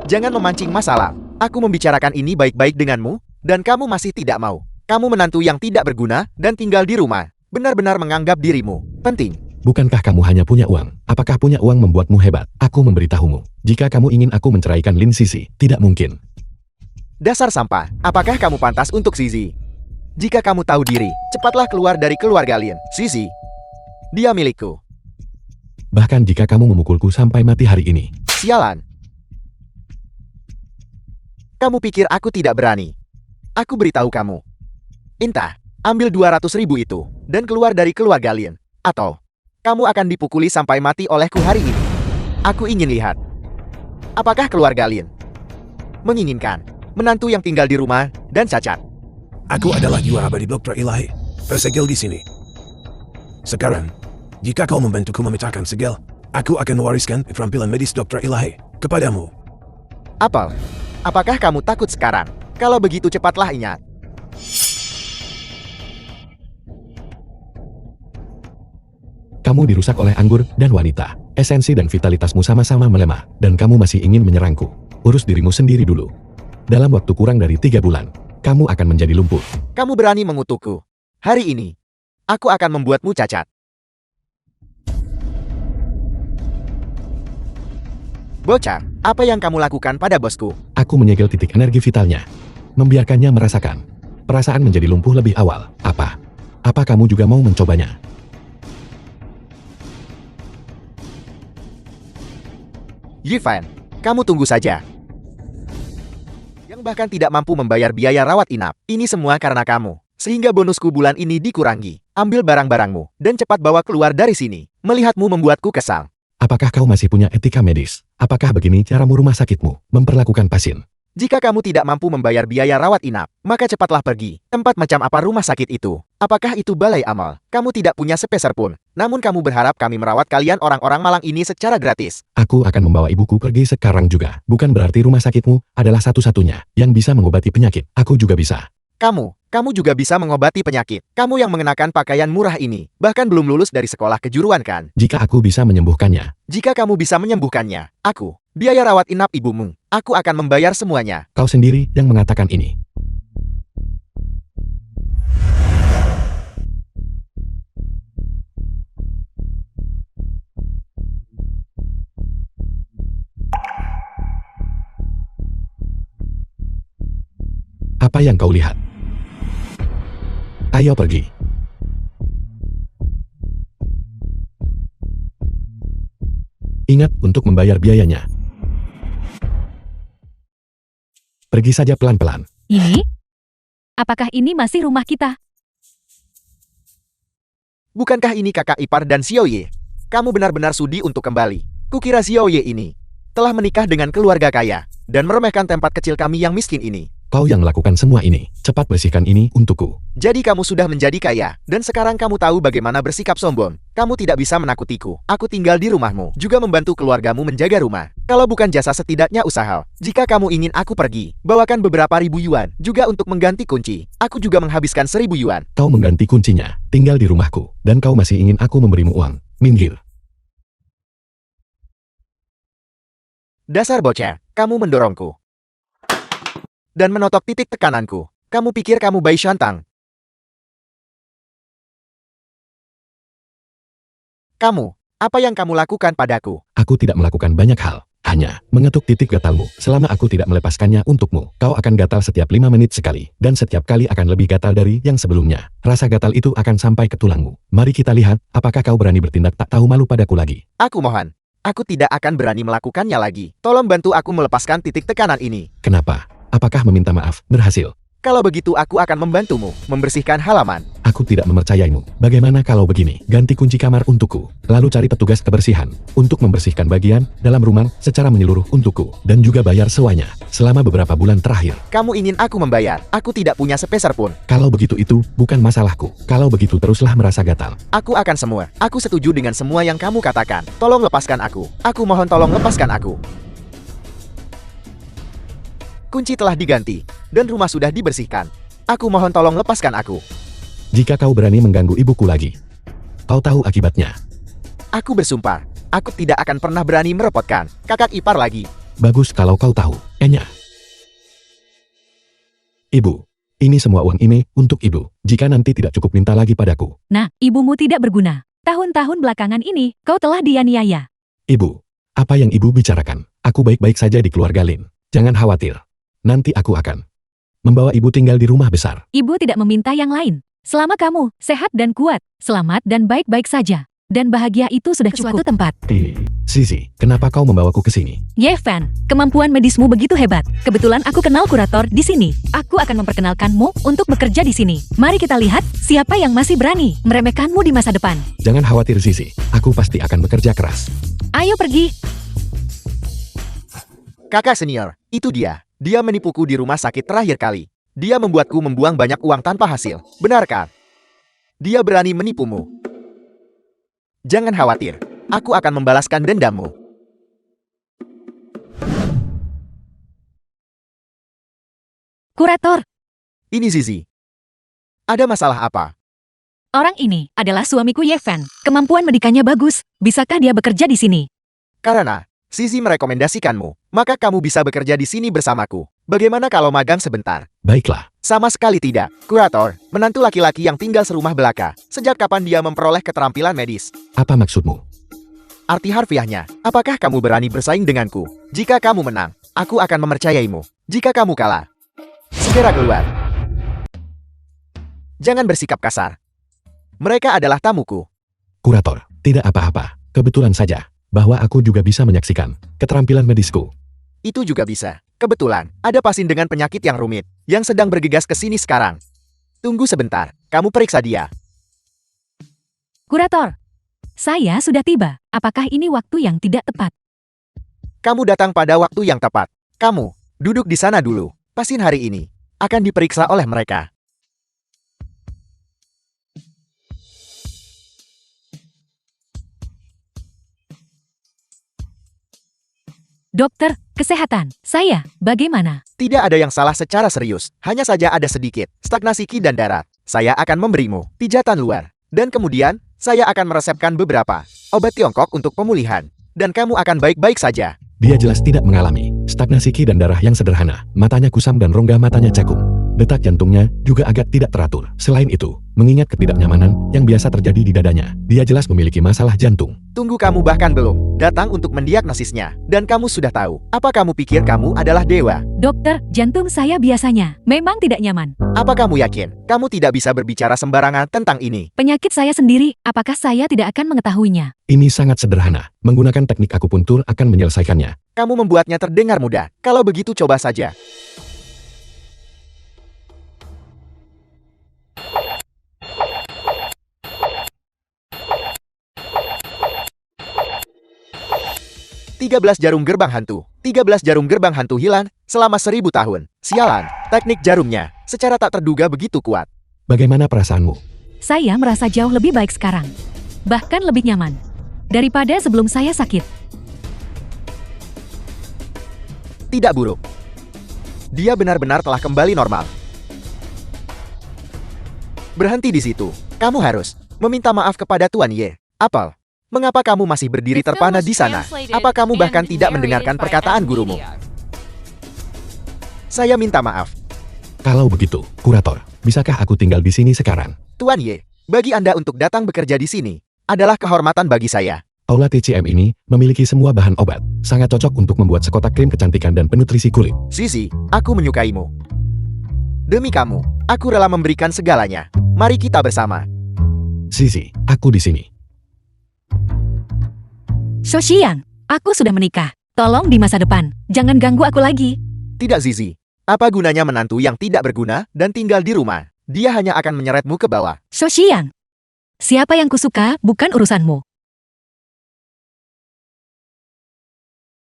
Jangan memancing masalah. Aku membicarakan ini baik-baik denganmu, dan kamu masih tidak mau. Kamu menantu yang tidak berguna dan tinggal di rumah. Benar-benar menganggap dirimu penting. Bukankah kamu hanya punya uang? Apakah punya uang membuatmu hebat? Aku memberitahumu. Jika kamu ingin aku menceraikan Lin Sisi, tidak mungkin. Dasar sampah, apakah kamu pantas untuk Zizi? Jika kamu tahu diri, cepatlah keluar dari keluarga Lin. Zizi, dia milikku. Bahkan jika kamu memukulku sampai mati hari ini. Sialan. Kamu pikir aku tidak berani? Aku beritahu kamu. Entah, ambil 200.000 itu, dan keluar dari keluarga Lin. Atau, kamu akan dipukuli sampai mati olehku hari ini. Aku ingin lihat. Apakah keluarga Lin menginginkan menantu yang tinggal di rumah dan cacat? Aku adalah jiwa abadi Dokter Ilahi, persegel di sini. Sekarang, jika kau membantuku memecahkan segel, aku akan mewariskan keterampilan medis Dokter Ilahi kepadamu. Apel, apakah kamu takut sekarang? Kalau begitu cepatlah ingat. Kamu dirusak oleh anggur dan wanita. Esensi dan vitalitasmu sama-sama melemah, dan kamu masih ingin menyerangku. Urus dirimu sendiri dulu. Dalam waktu kurang dari 3 bulan, kamu akan menjadi lumpuh. Kamu berani mengutukku. Hari ini, aku akan membuatmu cacat. Bocah, apa yang kamu lakukan pada bosku? Aku menyegel titik energi vitalnya. Membiarkannya merasakan. Perasaan menjadi lumpuh lebih awal. Apa kamu juga mau mencobanya? Yifan, kamu tunggu saja. Yang bahkan tidak mampu membayar biaya rawat inap. Ini semua karena kamu. Sehingga bonusku bulan ini dikurangi. Ambil barang-barangmu, dan cepat bawa keluar dari sini. Melihatmu membuatku kesal. Apakah kau masih punya etika medis? Apakah begini caramu rumah sakitmu memperlakukan pasien? Jika kamu tidak mampu membayar biaya rawat inap, maka cepatlah pergi. Tempat macam apa rumah sakit itu? Apakah itu balai amal? Kamu tidak punya sepeser pun. Namun kamu berharap kami merawat kalian orang-orang malang ini secara gratis. Aku akan membawa ibuku pergi sekarang juga. Bukan berarti rumah sakitmu adalah satu-satunya yang bisa mengobati penyakit. Aku juga bisa. Kamu juga bisa mengobati penyakit. Kamu yang mengenakan pakaian murah ini, bahkan belum lulus dari sekolah kejuruan kan? Jika aku bisa menyembuhkannya. Jika kamu bisa menyembuhkannya, biaya rawat inap ibumu, aku akan membayar semuanya. Kau sendiri yang mengatakan ini. Apa yang kau lihat? Ayo pergi. Ingat untuk membayar biayanya. Pergi saja pelan-pelan. Ini? Apakah ini masih rumah kita? Bukankah ini kakak ipar dan Xiaoye? Kamu benar-benar sudi untuk kembali. Kukira Xiaoye ini telah menikah dengan keluarga kaya dan meremehkan tempat kecil kami yang miskin ini. Kau yang melakukan semua ini. Cepat bersihkan ini untukku. Jadi kamu sudah menjadi kaya, dan sekarang kamu tahu bagaimana bersikap sombong. Kamu tidak bisa menakutiku. Aku tinggal di rumahmu, juga membantu keluargamu menjaga rumah. Kalau bukan jasa setidaknya usaha. Jika kamu ingin aku pergi, bawakan beberapa ribu yuan, juga untuk mengganti kunci. Aku juga menghabiskan 1.000 yuan. Kau mengganti kuncinya, tinggal di rumahku, dan kau masih ingin aku memberimu uang. Minggir. Dasar bocah, kamu mendorongku dan menotok titik tekananku. Kamu pikir kamu bayi Shantang? Apa yang kamu lakukan padaku? Aku tidak melakukan banyak hal. Hanya mengetuk titik gatalmu. Selama aku tidak melepaskannya untukmu, kau akan gatal setiap 5 menit sekali. Dan setiap kali akan lebih gatal dari yang sebelumnya. Rasa gatal itu akan sampai ke tulangmu. Mari kita lihat, apakah kau berani bertindak tak tahu malu padaku lagi. Aku mohon. Aku tidak akan berani melakukannya lagi. Tolong bantu aku melepaskan titik tekanan ini. Kenapa? Apakah meminta maaf berhasil? Kalau begitu aku akan membantumu membersihkan halaman. Aku tidak mempercayaimu. Bagaimana kalau begini? Ganti kunci kamar untukku. Lalu cari petugas kebersihan untuk membersihkan bagian dalam rumah secara menyeluruh untukku. Dan juga bayar sewanya selama beberapa bulan terakhir. Kamu ingin aku membayar? Aku tidak punya sepeser pun. Kalau begitu itu bukan masalahku. Kalau begitu teruslah merasa gatal. Aku akan semua. Aku setuju dengan semua yang kamu katakan. Tolong lepaskan aku. Aku mohon tolong lepaskan aku. Kunci telah diganti, dan rumah sudah dibersihkan. Aku mohon tolong lepaskan aku. Jika kau berani mengganggu ibuku lagi, kau tahu akibatnya. Aku bersumpah, aku tidak akan pernah berani merepotkan kakak ipar lagi. Bagus kalau kau tahu. Enya. Ibu, ini semua uang ini untuk ibu. Jika nanti tidak cukup minta lagi padaku. Nah, ibumu tidak berguna. Tahun-tahun belakangan ini, kau telah dianiaya. Ibu, apa yang ibu bicarakan? Aku baik-baik saja di keluarga Lin. Jangan khawatir. Nanti aku akan membawa ibu tinggal di rumah besar. Ibu tidak meminta yang lain. Selama kamu sehat dan kuat, selamat dan baik-baik saja. Dan bahagia itu sudah cukup. Suatu tempat. Sisi, kenapa kau membawaku ke sini? Yevan, kemampuan medismu begitu hebat. Kebetulan aku kenal kurator di sini. Aku akan memperkenalkanmu untuk bekerja di sini. Mari kita lihat siapa yang masih berani meremehkanmu di masa depan. Jangan khawatir Sisi, aku pasti akan bekerja keras. Ayo pergi. Kakak senior, itu dia. Dia menipuku di rumah sakit terakhir kali. Dia membuatku membuang banyak uang tanpa hasil. Benarkah? Dia berani menipumu. Jangan khawatir, aku akan membalaskan dendammu. Kurator, Ini Zizi. Ada masalah apa? orang ini adalah suamiku Yevan. Kemampuan medikanya bagus. Bisakah dia bekerja di sini? Karena Zizi merekomendasikanmu, maka kamu bisa bekerja di sini bersamaku. Bagaimana kalau magang sebentar? Baiklah, Sama sekali tidak. Kurator, menantu laki-laki yang tinggal serumah belaka. Sejak kapan dia memperoleh keterampilan medis? apa maksudmu? Arti harfiahnya, apakah kamu berani bersaing denganku? Jika kamu menang, aku akan mempercayaimu. Jika kamu kalah, segera keluar. Jangan bersikap kasar. Mereka adalah tamuku. Kurator, tidak apa-apa. Kebetulan saja bahwa aku juga bisa menyaksikan keterampilan medisku. Itu juga bisa. Kebetulan, ada pasien dengan penyakit yang rumit, yang sedang bergegas ke sini sekarang. Tunggu sebentar, kamu periksa dia. Kurator, saya sudah tiba. Apakah ini waktu yang tidak tepat? Kamu datang pada waktu yang tepat. Kamu, duduk di sana dulu. Pasien hari ini akan diperiksa oleh mereka. Dokter, kesehatan. Saya, bagaimana? Tidak ada yang salah secara serius, hanya saja ada sedikit stagnasi ki dan darat. Saya akan memberimu pijatan luar. Dan kemudian, saya akan meresepkan beberapa obat Tiongkok untuk pemulihan. Dan kamu akan baik-baik saja. Dia jelas tidak mengalami stagnasi ki dan darah yang sederhana. Matanya kusam dan rongga matanya cakung. Detak jantungnya juga agak tidak teratur. Selain itu, mengingat ketidaknyamanan yang biasa terjadi di dadanya, dia jelas memiliki masalah jantung. Tunggu, kamu bahkan belum datang untuk mendiagnosisnya. Dan kamu sudah tahu, apa kamu pikir kamu adalah dewa? Dokter, jantung saya biasanya memang tidak nyaman. Apa kamu yakin kamu tidak bisa berbicara sembarangan tentang ini? Penyakit saya sendiri, apakah saya tidak akan mengetahuinya? Ini sangat sederhana. Menggunakan teknik akupuntur akan menyelesaikannya. Kamu membuatnya terdengar mudah. Kalau begitu coba saja. Tiga belas jarum gerbang hantu. 13 jarum gerbang hantu hilang selama 1000 tahun. Sialan, teknik jarumnya secara tak terduga begitu kuat. Bagaimana perasaanmu? Saya merasa jauh lebih baik sekarang. Bahkan lebih nyaman. Daripada sebelum saya sakit. Tidak buruk. Dia benar-benar telah kembali normal. Berhenti di situ. Kamu harus meminta maaf kepada Tuan Ye. Apel, mengapa kamu masih berdiri terpana di sana? Apa kamu bahkan tidak mendengarkan perkataan gurumu? Saya minta maaf. Kalau begitu, Kurator, bisakah aku tinggal di sini sekarang? Tuan Ye, bagi Anda untuk datang bekerja di sini adalah kehormatan bagi saya. Aula TCM ini memiliki semua bahan obat. Sangat cocok untuk membuat sekotak krim kecantikan dan penutrisi kulit. Sisi, aku menyukaimu. Demi kamu, aku rela memberikan segalanya. Mari kita bersama. Sisi, aku di sini. Shoshiang, aku sudah menikah. Tolong di masa depan, jangan ganggu aku lagi. Tidak, Zizi. Apa gunanya menantu yang tidak berguna dan tinggal di rumah? Dia hanya akan menyeretmu ke bawah. Shoshiang, siapa yang kusuka bukan urusanmu.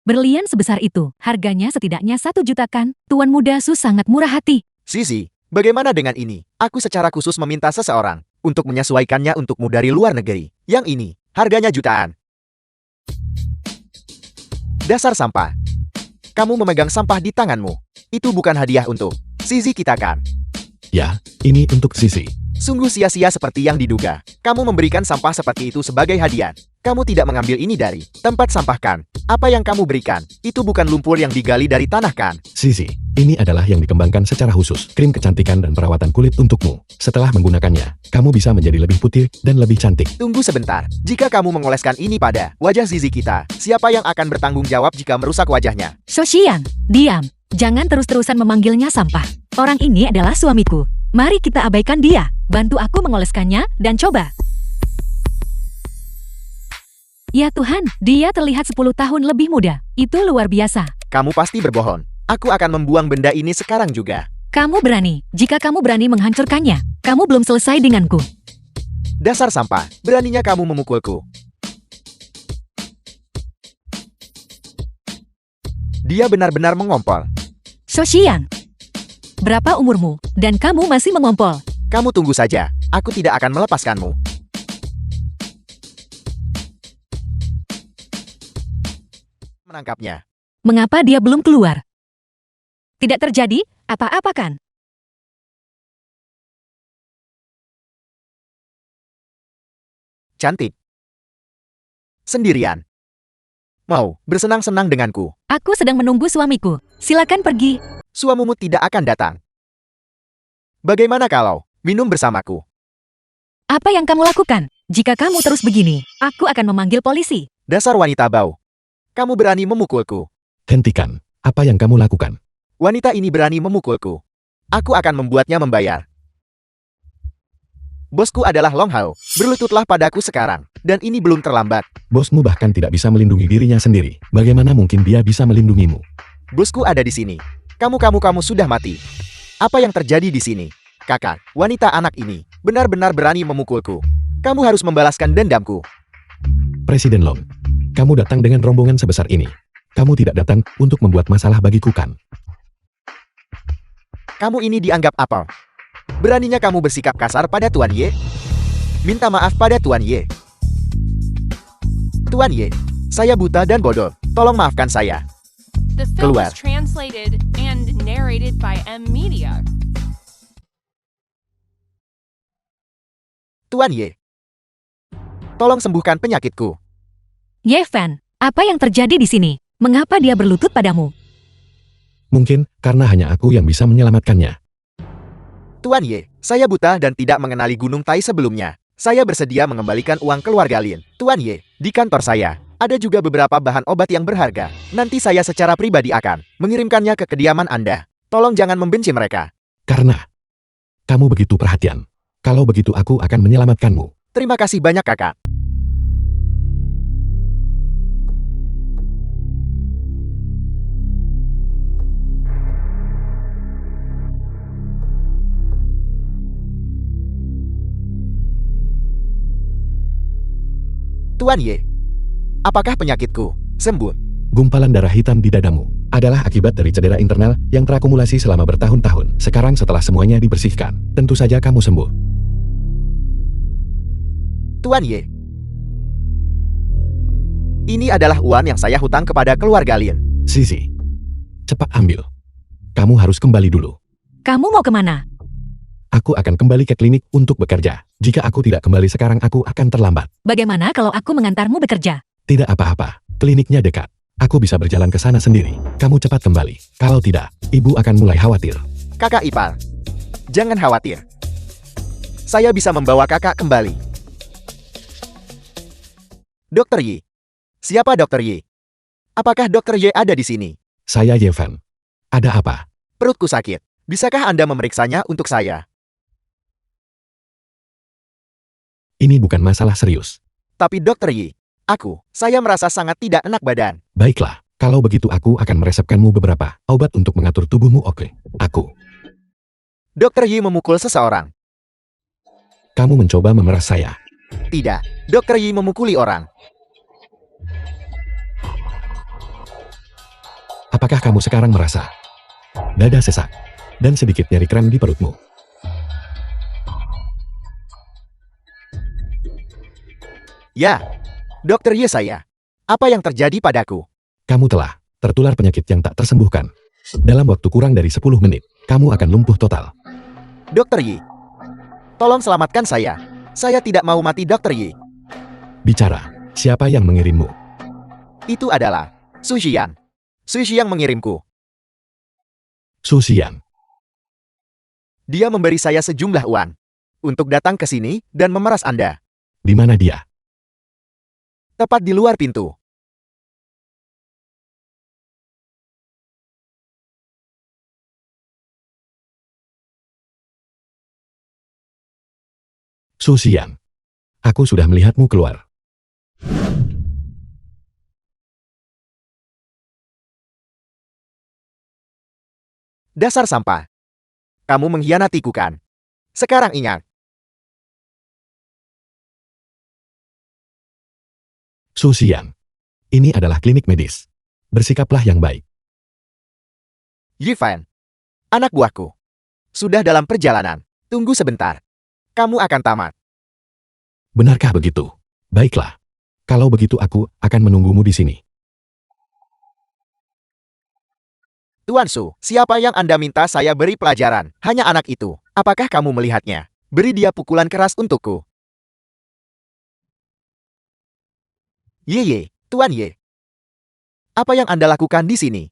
Berlian sebesar itu, harganya setidaknya 1 juta kan? Tuan muda Su sangat murah hati. Sisi, bagaimana dengan ini? Aku secara khusus meminta seseorang untuk menyesuaikannya untukmu dari luar negeri. Yang ini, harganya jutaan. Dasar sampah. Kamu memegang sampah di tanganmu. Itu bukan hadiah untuk Zizi kita kan? Ya, ini untuk Sisi. Sungguh sia-sia seperti yang diduga. Kamu memberikan sampah seperti itu sebagai hadiah. Kamu tidak mengambil ini dari tempat sampah kan? Apa yang kamu berikan, itu bukan lumpur yang digali dari tanah kan? Sisi, ini adalah yang dikembangkan secara khusus, krim kecantikan dan perawatan kulit untukmu. Setelah menggunakannya, kamu bisa menjadi lebih putih dan lebih cantik. Tunggu sebentar, jika kamu mengoleskan ini pada wajah Zizi kita, siapa yang akan bertanggung jawab jika merusak wajahnya? Sosiang, diam. Jangan terus-terusan memanggilnya sampah. Orang ini adalah suamiku. Mari kita abaikan dia. Bantu aku mengoleskannya dan coba. Ya Tuhan, dia terlihat 10 tahun lebih muda. Itu luar biasa. Kamu pasti berbohong. Aku akan membuang benda ini sekarang juga. Kamu berani. Jika kamu berani menghancurkannya, kamu belum selesai denganku. Dasar sampah, beraninya kamu memukulku. Dia benar-benar mengompol. Sosiang, berapa umurmu? Dan kamu masih mengompol. Kamu tunggu saja, aku tidak akan melepaskanmu. Menangkapnya. Mengapa dia belum keluar? Tidak terjadi apa-apa kan? Cantik. Sendirian. Mau bersenang-senang denganku. Aku sedang menunggu suamiku. Silakan pergi. Suamimu tidak akan datang. Bagaimana kalau minum bersamaku? Apa yang kamu lakukan? Jika kamu terus begini, aku akan memanggil polisi. Dasar wanita bau. Kamu berani memukulku. Hentikan. Apa yang kamu lakukan? Wanita ini berani memukulku. Aku akan membuatnya membayar. Bosku adalah Long Hao. Berlututlah padaku sekarang. Dan ini belum terlambat. Bosmu bahkan tidak bisa melindungi dirinya sendiri. Bagaimana mungkin dia bisa melindungimu? Bosku ada di sini. Kamu sudah mati. Apa yang terjadi di sini? Kakak, wanita anak ini benar-benar berani memukulku. Kamu harus membalaskan dendamku. Presiden Long, kamu datang dengan rombongan sebesar ini. Kamu tidak datang untuk membuat masalah bagiku kan? Kamu ini dianggap apa? Beraninya kamu bersikap kasar pada Tuan Ye? Minta maaf pada Tuan Ye. Tuan Ye, saya buta dan bodoh. Tolong maafkan saya. The film Keluar. was translated and narrated by M Media. Tuan Ye, tolong sembuhkan penyakitku. Yevan, apa yang terjadi di sini? Mengapa dia berlutut padamu? Mungkin karena hanya aku yang bisa menyelamatkannya. Tuan Ye, saya buta dan tidak mengenali Gunung Tai sebelumnya. Saya bersedia mengembalikan uang keluarga Lin. Tuan Ye, di kantor saya ada juga beberapa bahan obat yang berharga. Nanti saya secara pribadi akan mengirimkannya ke kediaman Anda. Tolong jangan membenci mereka. Karena kamu begitu perhatian. Kalau begitu aku akan menyelamatkanmu. Terima kasih banyak kakak. Tuan Ye, apakah penyakitku sembuh? Gumpalan darah hitam di dadamu adalah akibat dari cedera internal yang terakumulasi selama bertahun-tahun. Sekarang setelah semuanya dibersihkan, tentu saja kamu sembuh. Tuan Ye, ini adalah uang yang saya hutang kepada keluarga Lin. Sisi, cepat ambil. Kamu harus kembali dulu. Kamu mau kemana? Aku akan kembali ke klinik untuk bekerja. Jika aku tidak kembali sekarang, aku akan terlambat. Bagaimana kalau aku mengantarmu bekerja? Tidak apa-apa, kliniknya dekat. Aku bisa berjalan ke sana sendiri. Kamu cepat kembali. Kalau tidak, ibu akan mulai khawatir. Kakak ipar, jangan khawatir. Saya bisa membawa kakak kembali. Dokter Yi. Siapa Dokter Yi? Apakah Dokter Yi ada di sini? Saya Yevan. Ada apa? Perutku sakit. Bisakah Anda memeriksanya untuk saya? Ini bukan masalah serius. Tapi Dokter Yi, saya merasa sangat tidak enak badan. Baiklah, kalau begitu aku akan meresepkanmu beberapa obat untuk mengatur tubuhmu. Oke, aku. Dokter Yi memukul seseorang. Kamu mencoba memeras saya. Tidak, Dokter Yi memukuli orang. Apakah kamu sekarang merasa dada sesak dan sedikit nyeri kram di perutmu? Ya, Dokter Yi saya. Apa yang terjadi padaku? Kamu telah tertular penyakit yang tak tersembuhkan. Dalam waktu kurang dari 10 menit, kamu akan lumpuh total. Dokter Yi, tolong selamatkan saya. Saya tidak mau mati Dokter Yi. Bicara, Siapa yang mengirimmu? Itu adalah Su Xian. Su Xian mengirimku. Su Xian. Dia memberi saya sejumlah uang untuk datang ke sini dan memeras Anda. Di mana dia? Tepat di luar pintu. Su Xian. Aku sudah melihatmu keluar. Dasar sampah. Kamu mengkhianatiku kan? Sekarang ingat. Su Xian. Ini adalah klinik medis. Bersikaplah yang baik. Yifan. Anak buahku. Sudah dalam perjalanan. Tunggu sebentar. Kamu akan tamat. Benarkah begitu? Baiklah. Kalau begitu aku akan menunggumu di sini. Tuan Su, siapa yang Anda minta saya beri pelajaran? Hanya anak itu. Apakah kamu melihatnya? Beri dia pukulan keras untukku. Ye, Tuan Ye. Apa yang Anda lakukan di sini?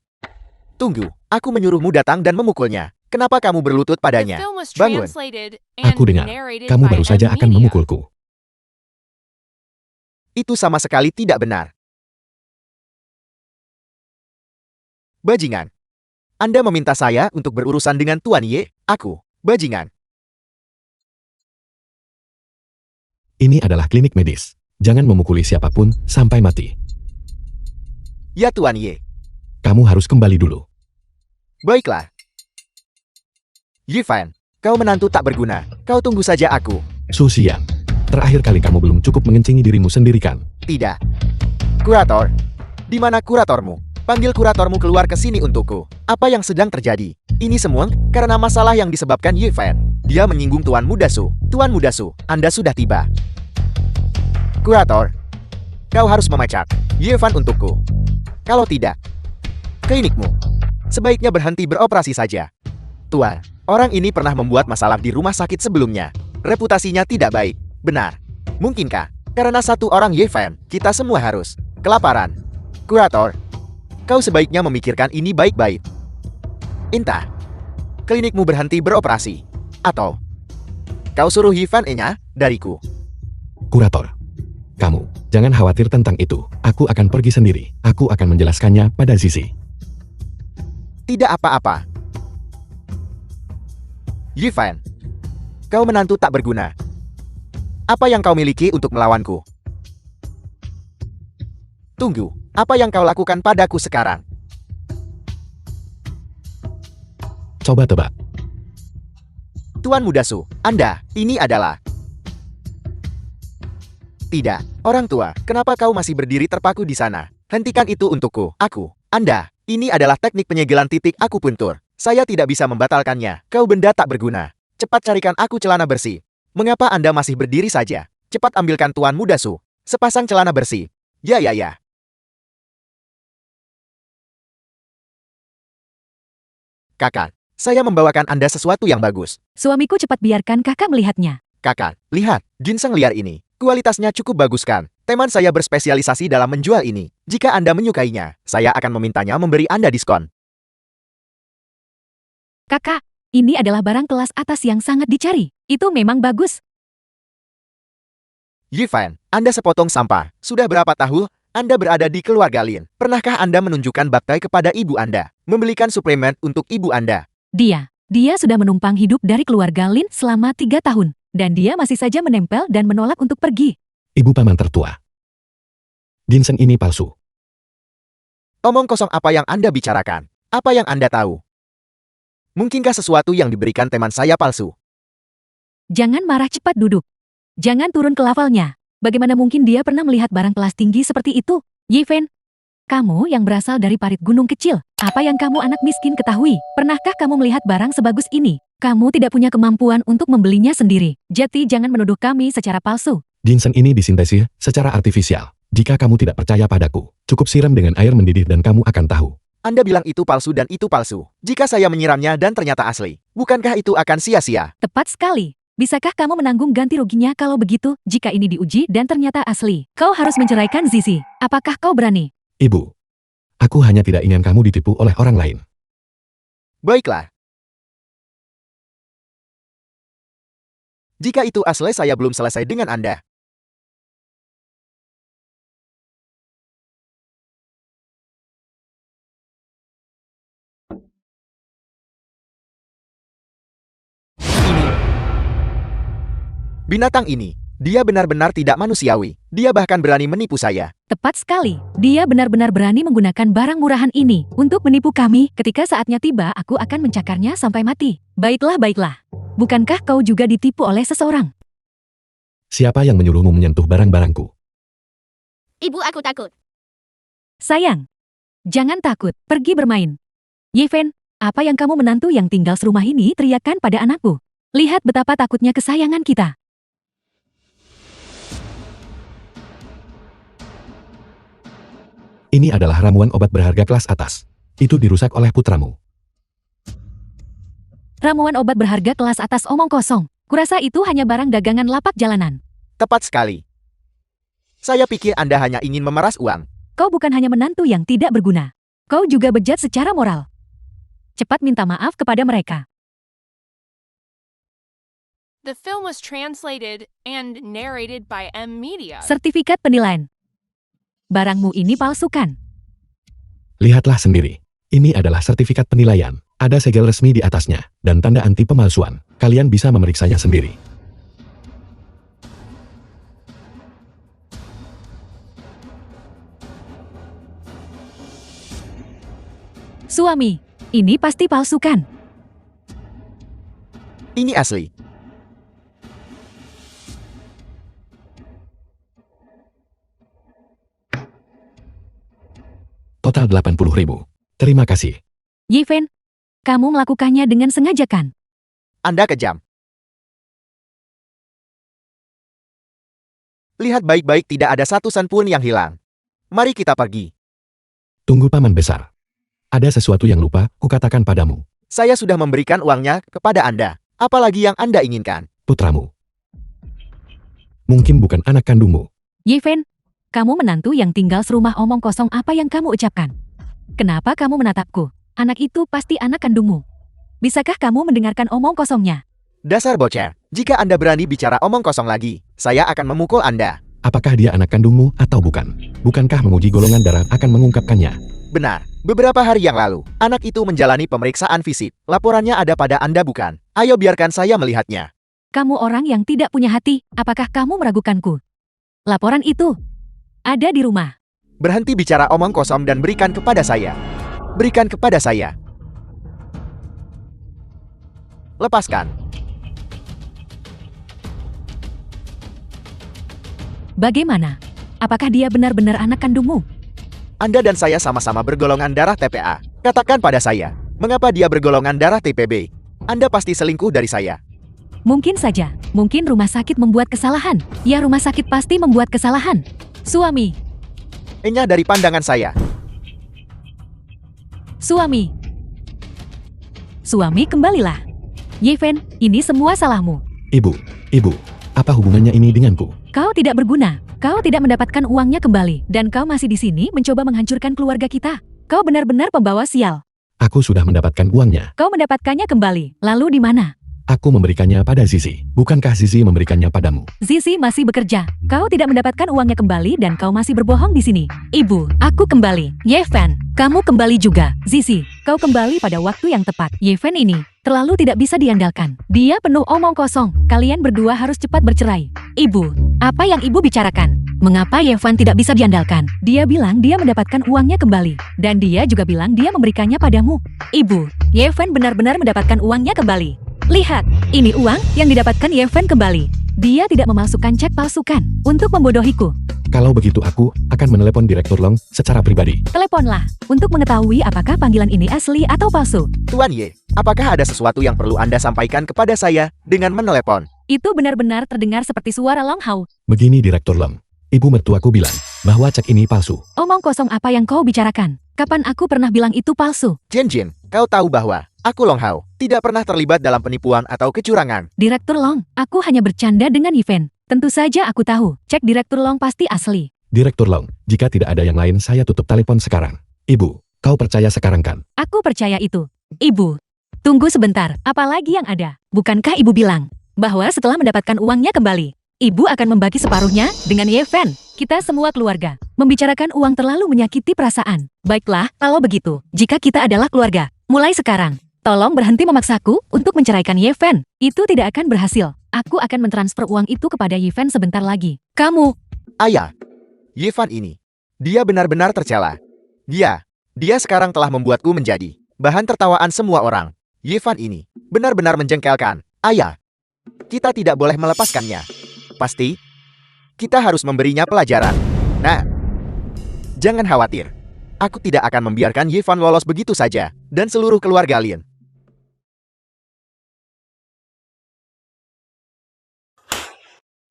Tunggu, aku menyuruhmu datang dan memukulnya. Kenapa kamu berlutut The padanya? film was Bangun. translated and Aku dengar. narrated Kamu by baru saja M akan Media. memukulku. Itu sama sekali tidak benar. Bajingan. Anda meminta saya untuk berurusan dengan Tuan Ye, aku, bajingan. Ini adalah klinik medis. Jangan memukuli siapapun sampai mati. Ya Tuan Ye. Kamu harus kembali dulu. Baiklah. Yifan, kau menantu tak berguna. Kau tunggu saja aku. Su Xian. Terakhir kali kamu belum cukup mengencingi dirimu sendiri kan? Tidak. Kurator. Di mana kuratormu? Panggil kuratormu keluar ke sini untukku. Apa yang sedang terjadi? Ini semua karena masalah yang disebabkan Yifan. Dia menyinggung Tuan Muda Su. Tuan Muda Su, Anda sudah tiba. Kurator, kau harus memecat Yifan untukku. Kalau tidak, klinikmu sebaiknya berhenti beroperasi saja. Tuan, orang ini pernah membuat masalah di rumah sakit sebelumnya. Reputasinya tidak baik. Benar. Mungkinkah? Karena satu orang Yifan, kita semua harus kelaparan. Kurator, kau sebaiknya memikirkan ini baik-baik. Entah, klinikmu berhenti beroperasi. Atau, kau suruh Yifan-nya dariku. Kurator. Kamu, jangan khawatir tentang itu. Aku akan pergi sendiri. Aku akan menjelaskannya pada Zizi. Tidak apa-apa. Yifan, kau menantu tak berguna. Apa yang kau miliki untuk melawanku? Tunggu, apa yang kau lakukan padaku sekarang? Coba tebak. Tuan Muda Su, Anda, ini adalah... Tidak, orang tua, kenapa kau masih berdiri terpaku di sana? Hentikan itu untukku, aku, Anda. Ini adalah teknik penyegelan titik akupuntur. Saya tidak bisa membatalkannya. Kau benda tak berguna. Cepat carikan aku celana bersih. Mengapa Anda masih berdiri saja? Cepat ambilkan Tuan Muda Su sepasang celana bersih. Ya. Kakak, saya membawakan Anda sesuatu yang bagus. Suamiku cepat biarkan kakak melihatnya. Kakak, lihat, ginseng liar ini. Kualitasnya cukup bagus kan? Teman saya berspesialisasi dalam menjual ini. Jika Anda menyukainya, saya akan memintanya memberi Anda diskon. Kakak, ini adalah barang kelas atas yang sangat dicari. Itu memang bagus. Yifan, Anda sepotong sampah. Sudah berapa tahun Anda berada di keluarga Lin? Pernahkah Anda menunjukkan bakti kepada ibu Anda? Membelikan suplemen untuk ibu Anda? Dia sudah menumpang hidup dari keluarga Lin selama 3 tahun. Dan dia masih saja menempel dan menolak untuk pergi. Ibu paman tertua. Ginseng ini palsu. Omong kosong apa yang Anda bicarakan? Apa yang Anda tahu? Mungkinkah sesuatu yang diberikan teman saya palsu? Jangan marah, cepat duduk. Jangan turun ke levelnya. Bagaimana mungkin dia pernah melihat barang kelas tinggi seperti itu? Yifan, kamu yang berasal dari parit gunung kecil. Apa yang kamu anak miskin ketahui? Pernahkah kamu melihat barang sebagus ini? Kamu tidak punya kemampuan untuk membelinya sendiri. Jadi jangan menuduh kami secara palsu. Ginseng ini disintesis secara artifisial. Jika kamu tidak percaya padaku, cukup siram dengan air mendidih dan kamu akan tahu. Anda bilang itu palsu dan itu palsu. Jika saya menyiramnya dan ternyata asli, bukankah itu akan sia-sia? Tepat sekali. Bisakah kamu menanggung ganti ruginya kalau begitu? Jika ini diuji dan ternyata asli, kau harus menceraikan Zizi. Apakah kau berani? Ibu, aku hanya tidak ingin kamu ditipu oleh orang lain. Baiklah. Jika itu asli, saya belum selesai dengan Anda. Binatang ini, dia benar-benar tidak manusiawi. Dia bahkan berani menipu saya. Tepat sekali. Dia benar-benar berani menggunakan barang murahan ini untuk menipu kami. Ketika saatnya tiba, aku akan mencakarnya sampai mati. Baiklah, baiklah. Bukankah kau juga ditipu oleh seseorang? Siapa yang menyuruhmu menyentuh barang-barangku? Ibu, aku takut. Sayang, jangan takut. Pergi bermain. Yeven, apa yang kamu menantu yang tinggal serumah ini teriakkan pada anakku? Lihat betapa takutnya kesayangan kita. Ini adalah ramuan obat berharga kelas atas. Itu dirusak oleh putramu. Ramuan obat berharga kelas atas omong kosong. Kurasa itu hanya barang dagangan lapak jalanan. Tepat sekali. Saya pikir Anda hanya ingin memeras uang. Kau bukan hanya menantu yang tidak berguna. Kau juga bejat secara moral. Cepat minta maaf kepada mereka. The film was translated and narrated by M Media. Sertifikat penilaian. Barangmu ini palsu kan? Lihatlah sendiri. Ini adalah sertifikat penilaian. Ada segel resmi di atasnya, dan tanda anti pemalsuan. Kalian bisa memeriksanya sendiri. Suami, ini pasti palsu kan? Ini asli. Total 80.000. Terima kasih. Yeven, kamu melakukannya dengan sengaja kan? Anda kejam. Lihat baik-baik, tidak ada satu sen pun yang hilang. Mari kita pergi. Tunggu paman besar. Ada sesuatu yang lupa kukatakan padamu. Saya sudah memberikan uangnya kepada Anda. Apalagi yang Anda inginkan? Putramu. Mungkin bukan anak kandungmu. Yeven, kamu menantu yang tinggal serumah omong kosong, apa yang kamu ucapkan? Kenapa kamu menatapku? Anak itu pasti anak kandungmu. Bisakah kamu mendengarkan omong kosongnya? Dasar bocah. Jika Anda berani bicara omong kosong lagi, saya akan memukul Anda. Apakah dia anak kandungmu atau bukan? Bukankah menguji golongan darah akan mengungkapkannya? Benar. Beberapa hari yang lalu, anak itu menjalani pemeriksaan fisik. Laporannya ada pada Anda bukan? Ayo biarkan saya melihatnya. Kamu orang yang tidak punya hati, apakah kamu meragukanku? Laporan itu ada di rumah. Berhenti bicara omong kosong dan berikan kepada saya. Berikan kepada saya. Lepaskan. Bagaimana? Apakah dia benar-benar anak kandungmu? Anda dan saya sama-sama bergolongan darah TPA. Katakan pada saya, mengapa dia bergolongan darah TPB? Anda pasti selingkuh dari saya. Mungkin saja. Mungkin rumah sakit membuat kesalahan. Ya, rumah sakit pasti membuat kesalahan. Suami. Enyah dari pandangan saya. Suami. Suami, kembalilah. Yeven, ini semua salahmu. Ibu, apa hubungannya ini denganku? Kau tidak berguna. Kau tidak mendapatkan uangnya kembali. Dan kau masih di sini mencoba menghancurkan keluarga kita. Kau benar-benar pembawa sial. Aku sudah mendapatkan uangnya. Kau mendapatkannya kembali. Lalu di mana? Aku memberikannya pada Zizi. Bukankah Zizi memberikannya padamu? Zizi masih bekerja. Kau tidak mendapatkan uangnya kembali dan kau masih berbohong di sini. Ibu, aku kembali. Yeven, kamu kembali juga. Zizi, kau kembali pada waktu yang tepat. Yeven ini terlalu tidak bisa diandalkan. Dia penuh omong kosong. Kalian berdua harus cepat bercerai. Ibu, apa yang ibu bicarakan? Mengapa Yeven tidak bisa diandalkan? Dia bilang dia mendapatkan uangnya kembali. Dan dia juga bilang dia memberikannya padamu. Ibu, Yeven benar-benar mendapatkan uangnya kembali. Lihat, ini uang yang didapatkan Yeven kembali. Dia tidak memasukkan cek palsu kan untuk membodohiku. Kalau begitu aku akan menelepon Direktur Long secara pribadi. Teleponlah untuk mengetahui apakah panggilan ini asli atau palsu. Tuan Ye, apakah ada sesuatu yang perlu Anda sampaikan kepada saya dengan menelepon? Itu benar-benar terdengar seperti suara Long Hao. Begini Direktur Long, ibu mertuaku bilang bahwa cek ini palsu. Omong kosong, apa yang kau bicarakan? Kapan aku pernah bilang itu palsu? Jin Jin, Kau tahu bahwa aku Long Hao tidak pernah terlibat dalam penipuan atau kecurangan. Direktur Long, aku hanya bercanda dengan Yifan. Tentu saja aku tahu, cek Direktur Long pasti asli. Direktur Long, jika tidak ada yang lain saya tutup telepon sekarang. Ibu, kau percaya sekarang kan? Aku percaya itu. Ibu, tunggu sebentar, apalagi yang ada? Bukankah ibu bilang bahwa setelah mendapatkan uangnya kembali, ibu akan membagi separuhnya dengan Yifan? Kita semua keluarga. Membicarakan uang terlalu menyakiti perasaan. Baiklah, kalau begitu, jika kita adalah keluarga, mulai sekarang, tolong berhenti memaksaku untuk menceraikan Yifan. Itu tidak akan berhasil. Aku akan mentransfer uang itu kepada Yifan sebentar lagi. Kamu, Ayah, Yifan ini, dia benar-benar tercela. Dia sekarang telah membuatku menjadi bahan tertawaan semua orang. Yifan ini benar-benar menjengkelkan. Ayah, kita tidak boleh melepaskannya. Pasti, kita harus memberinya pelajaran. Nah, jangan khawatir. Aku tidak akan membiarkan Yifan lolos begitu saja, dan seluruh keluarga Lin.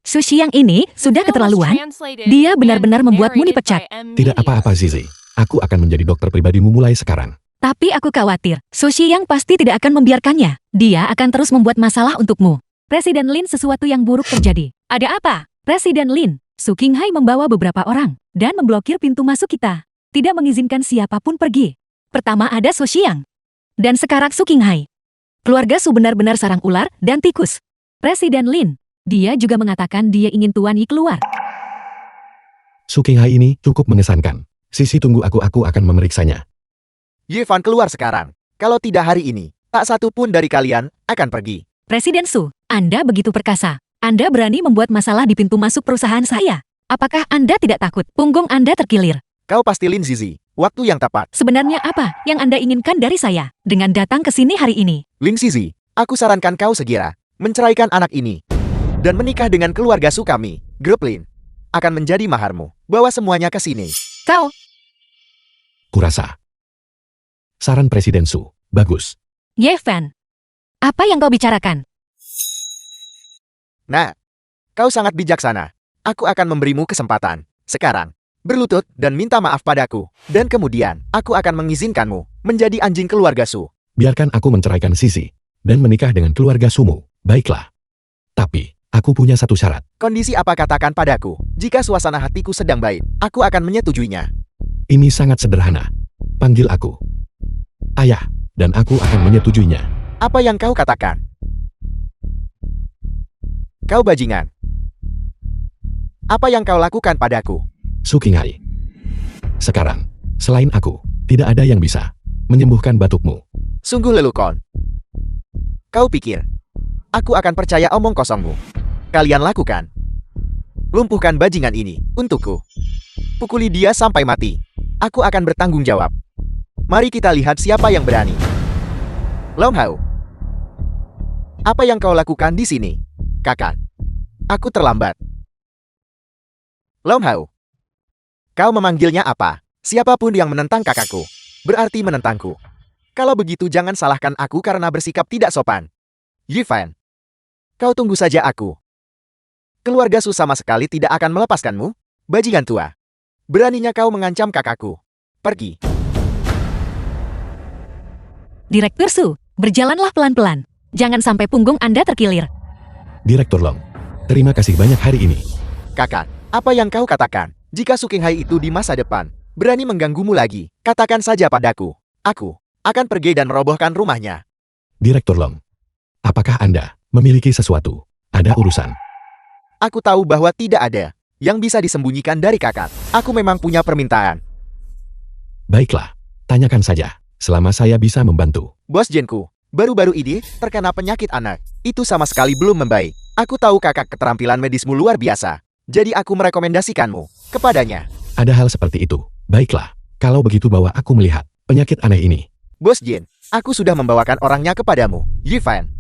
Sushi yang ini sudah Film was keterlaluan. translated Dia benar-benar and membuatmu narrated dipecat. by M. Tidak Media. apa-apa Zizi. Aku akan menjadi dokter pribadimu mulai sekarang. Tapi aku khawatir, Sushi yang pasti tidak akan membiarkannya. Dia akan terus membuat masalah untukmu. Presiden Lin, sesuatu yang buruk terjadi. Ada apa? Presiden Lin, Su Qinghai membawa beberapa orang dan memblokir pintu masuk kita. Tidak mengizinkan siapapun pergi. Pertama ada Su Xiang. Dan sekarang Su Qinghai. Keluarga Su benar-benar sarang ular dan tikus. Presiden Lin, dia juga mengatakan dia ingin Tuan Yi keluar. Su Qinghai ini cukup mengesankan. Sisi tunggu aku akan memeriksanya. Yifan keluar sekarang. Kalau tidak hari ini, tak satu pun dari kalian akan pergi. Presiden Su, Anda begitu perkasa. Anda berani membuat masalah di pintu masuk perusahaan saya. Apakah Anda tidak takut punggung Anda terkilir? Kau pasti Lin Zizi. Waktu yang tepat. Sebenarnya apa yang Anda inginkan dari saya dengan datang ke sini hari ini? Lin Zizi, aku sarankan kau segera menceraikan anak ini dan menikah dengan keluarga Su kami. Grup Lin akan menjadi maharmu. Bawa semuanya ke sini. Kau, Kurasa. Saran Presiden Su, bagus. Yifan, apa yang kau bicarakan? Nah, kau sangat bijaksana. Aku akan memberimu kesempatan. Sekarang, berlutut dan minta maaf padaku. Dan kemudian, aku akan mengizinkanmu menjadi anjing keluarga Su. Biarkan aku menceraikan Sisi dan menikah dengan keluarga Sumu. Baiklah. Tapi, aku punya satu syarat. Kondisi apa katakan padaku. Jika suasana hatiku sedang baik, aku akan menyetujuinya. Ini sangat sederhana. Panggil aku Ayah, dan aku akan menyetujuinya. Apa yang kau katakan? Kau bajingan. Apa yang kau lakukan padaku? Su Qinghai. Sekarang, selain aku, tidak ada yang bisa menyembuhkan batukmu. Sungguh lelukon. Kau pikir, aku akan percaya omong kosongmu? Kalian lakukan. Lumpuhkan bajingan ini untukku. Pukuli dia sampai mati. Aku akan bertanggung jawab. Mari kita lihat siapa yang berani. Long Hao. Apa yang kau lakukan di sini? Kakak. Aku terlambat. Long Hao. Kau memanggilnya apa? Siapapun yang menentang kakakku, berarti menentangku. Kalau begitu jangan salahkan aku karena bersikap tidak sopan. Yifan. Kau tunggu saja aku. Keluarga Su sama sekali tidak akan melepaskanmu. Bajingan tua. Beraninya kau mengancam kakakku. Pergi. Direktur Su, berjalanlah pelan-pelan. Jangan sampai punggung Anda terkilir. Direktur Long, terima kasih banyak hari ini. Kakak, apa yang kau katakan? Jika Su Qinghai itu di masa depan berani mengganggumu lagi, katakan saja padaku. Aku akan pergi dan merobohkan rumahnya. Direktur Long, apakah Anda memiliki sesuatu? Ada urusan? Aku tahu bahwa tidak ada yang bisa disembunyikan dari kakak. Aku memang punya permintaan. Baiklah, tanyakan saja. Selama saya bisa membantu. Bos Jenku, baru-baru ini terkena penyakit anak. Itu sama sekali belum membaik. Aku tahu kakak keterampilan medismu luar biasa. Jadi aku merekomendasikanmu kepadanya. Ada hal seperti itu. Baiklah, kalau begitu bawa aku melihat penyakit aneh ini. Bos Jin, aku sudah membawakan orangnya kepadamu. Yifan.